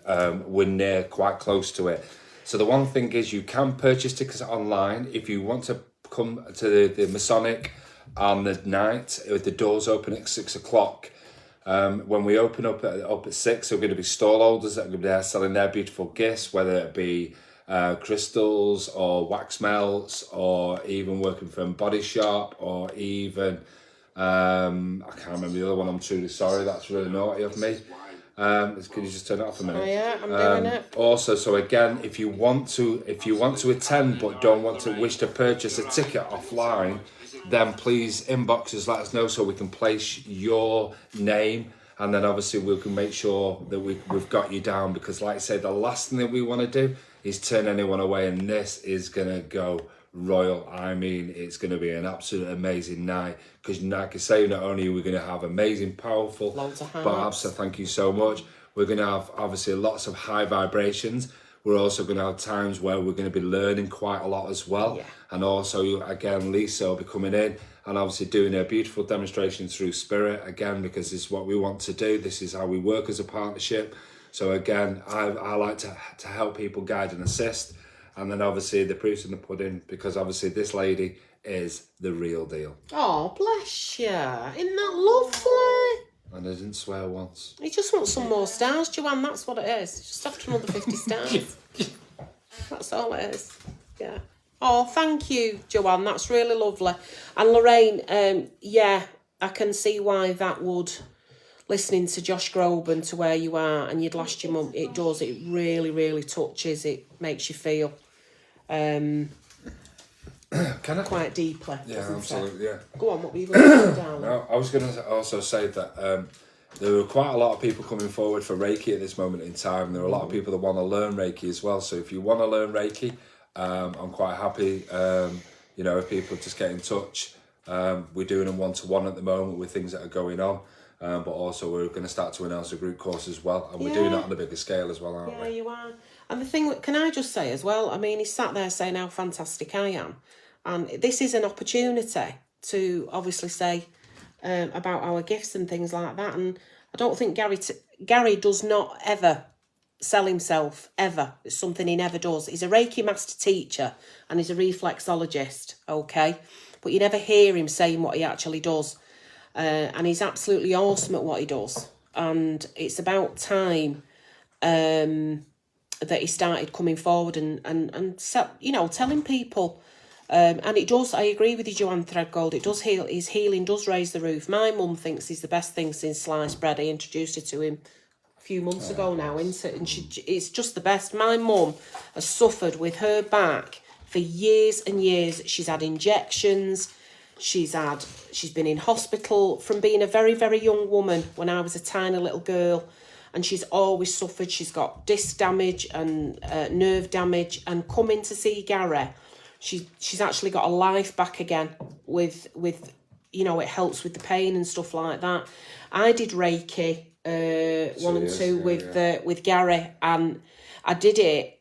we're near quite close to it. So the one thing is you can purchase tickets online if you want to come to the Masonic on the night. The doors open at 6 o'clock. When we open up at 6, we're going to be stall holders that are going to be there selling their beautiful gifts, whether it be crystals or wax melts, or even working from Body Shop, or even I can't remember the other one. I'm truly sorry. That's really naughty of me. Can you just turn it off a minute? Oh, yeah, I'm doing it. Also, so again, if you want to attend but don't want to wish to purchase a ticket offline, then please inbox us, let us know so we can place your name, and then obviously we can make sure that we've got you down, because like I say, the last thing that we want to do is turn anyone away, and this is going to go royal. I mean, it's going to be an absolute amazing night, because like I say, not only are we going to have amazing, powerful, Loads of but hearts. absolutely, thank you so much. We're going to have obviously lots of high vibrations. We're also going to have times where we're going to be learning quite a lot as well. Yeah. And also, again, Lisa will be coming in and obviously doing a beautiful demonstration through spirit, again, because this is what we want to do. This is how we work as a partnership. So again, I like to help people guide and assist. And then obviously the proof's in the pudding, because obviously this lady is the real deal. Oh, bless you. Isn't that lovely? And I didn't swear once. He just wants some more stars, Joanne. That's what it is. Just after another 50 stars. That's all it is. Yeah. Oh, thank you, Joanne. That's really lovely. And Lorraine, yeah, I can see why that would, listening to Josh Groban to where you are and you'd lost your mum, it does. It really, really touches. It makes you feel quite deeply. Yeah, absolutely, yeah. Go on, what were you going to say, darling? No, I was going to also say that there were quite a lot of people coming forward for Reiki at this moment in time. There are a lot of people that want to learn Reiki as well. So if you want to learn Reiki, I'm quite happy, if people just get in touch. We're doing them one-to-one at the moment with things that are going on. But also we're going to start to announce a group course as well. And we're doing that on a bigger scale as well, aren't we? Yeah, you are. And the thing, can I just say as well, I mean, he sat there saying how fantastic I am. And this is an opportunity to obviously say about our gifts and things like that. And I don't think Gary does not ever sell himself, ever. It's something he never does. He's a Reiki Master teacher and he's a reflexologist, okay? But you never hear him saying what he actually does. And he's absolutely awesome at what he does. And it's about time that he started coming forward and telling people. And it does, I agree with you, Joanne Threadgold, it does heal. His healing does raise the roof. My mum thinks he's the best thing since sliced bread. I introduced her to him a few months ago now, isn't it? And it's just the best. My mum has suffered with her back for years and years. She's had injections. She's been in hospital from being a very, very young woman when I was a tiny little girl. And she's always suffered. She's got disc damage and nerve damage. And coming to see Gary, she's actually got a life back again with it helps with the pain and stuff like that. I did Reiki 1 and 2 with Gary, and I did it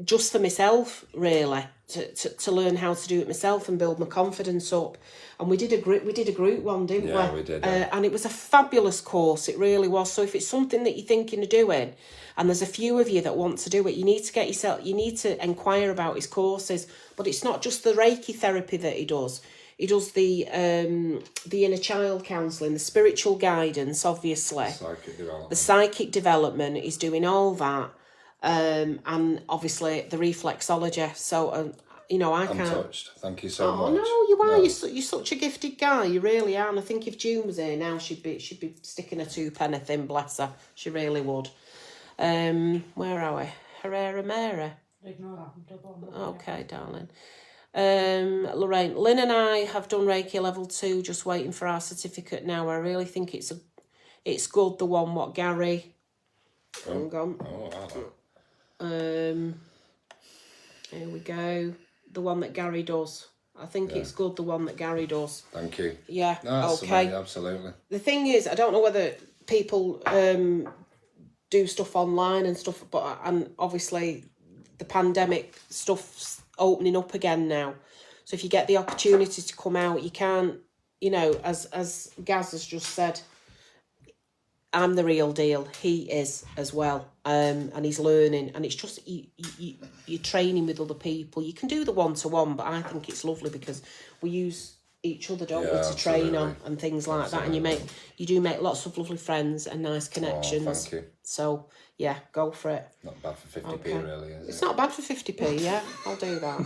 just for myself, really, to learn how to do it myself and build my confidence up. And we did a group one, didn't we? Yeah, we did. Yeah. And it was a fabulous course, it really was. So if it's something that you're thinking of doing, and there's a few of you that want to do it, you need to inquire about his courses. But it's not just the Reiki therapy that he does. He does the inner child counselling, the spiritual guidance, obviously. The psychic development, he's doing all that. And obviously the reflexology. So, I'm touched. Thank you so much. Oh, no, you are. No. You're such a gifted guy. You really are. And I think if June was here now, she'd be sticking a 2-penny thin, bless her. She really would. Where are we? Herrera Mary. Ignore that. Okay, darling. Lorraine, Lynn and I have done Reiki level 2, just waiting for our certificate now. I really think it's good, the one what Gary. Hang on. Here we go. The one that Gary does. I think it's good, the one that Gary does. Thank you. Yeah. No, okay. Absolutely. The thing is, I don't know whether people do stuff online and stuff, and obviously the pandemic stuff's opening up again now. So if you get the opportunity to come out, you can't, as Gaz has just said, I'm the real deal. He is as well. And he's learning. And it's just, you're training with other people. You can do the one-to-one, but I think it's lovely because we use each other, don't we, to train on and things like that. And you do make lots of lovely friends and nice connections. Oh, thank you. So, yeah, go for it. Not bad for 50p, really, is it? It's not bad for 50p, yeah. I'll do that.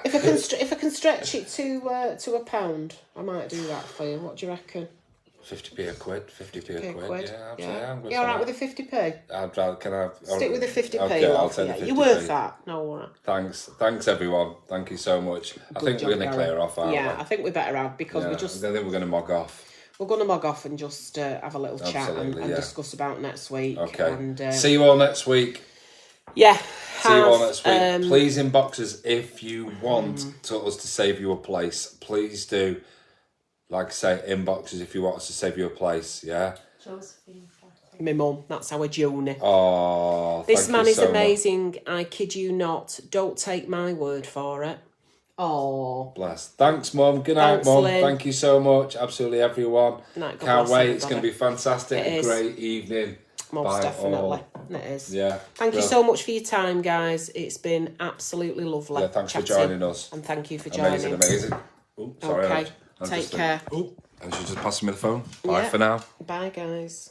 if I can stretch it to £1, I might do that for you. What do you reckon? 50p a quid, 50p a quid. Yeah, absolutely. Yeah. You all right with the 50p? I'd rather, can I... Stick with the 50p. Okay, I'll take the 50p. You're worth that. No, all right. Thanks everyone. Thank you so much. I think we're going to clear off, aren't we? Yeah, I think we better have, because we just... I think we're going to mog off. We're going to mog off and just have a little chat and discuss about next week. Okay. And, see you all next week. Yeah. See you all next week. Please inbox us if you want us to save you a place. Please do. Like I say, inboxes if you want us to save you a place, yeah? Josephine. My mum, that's our Joni. Oh, this man is so amazing. Much. I kid you not. Don't take my word for it. Oh. Bless. Thanks, Mum. Good night, Mum. Thank you so much. Absolutely everyone. Night, Can't wait. It's going to be fantastic. A great evening. Most By definitely. all. It is. Yeah. Thank you Well, so much for your time, guys. It's been absolutely lovely. Yeah, thanks for chatting. joining us. And thank you for joining. Amazing. Oh, sorry. Okay. I'm Take just care. Oh, and she's just passing me the phone. Bye Yeah. for now. Bye, guys.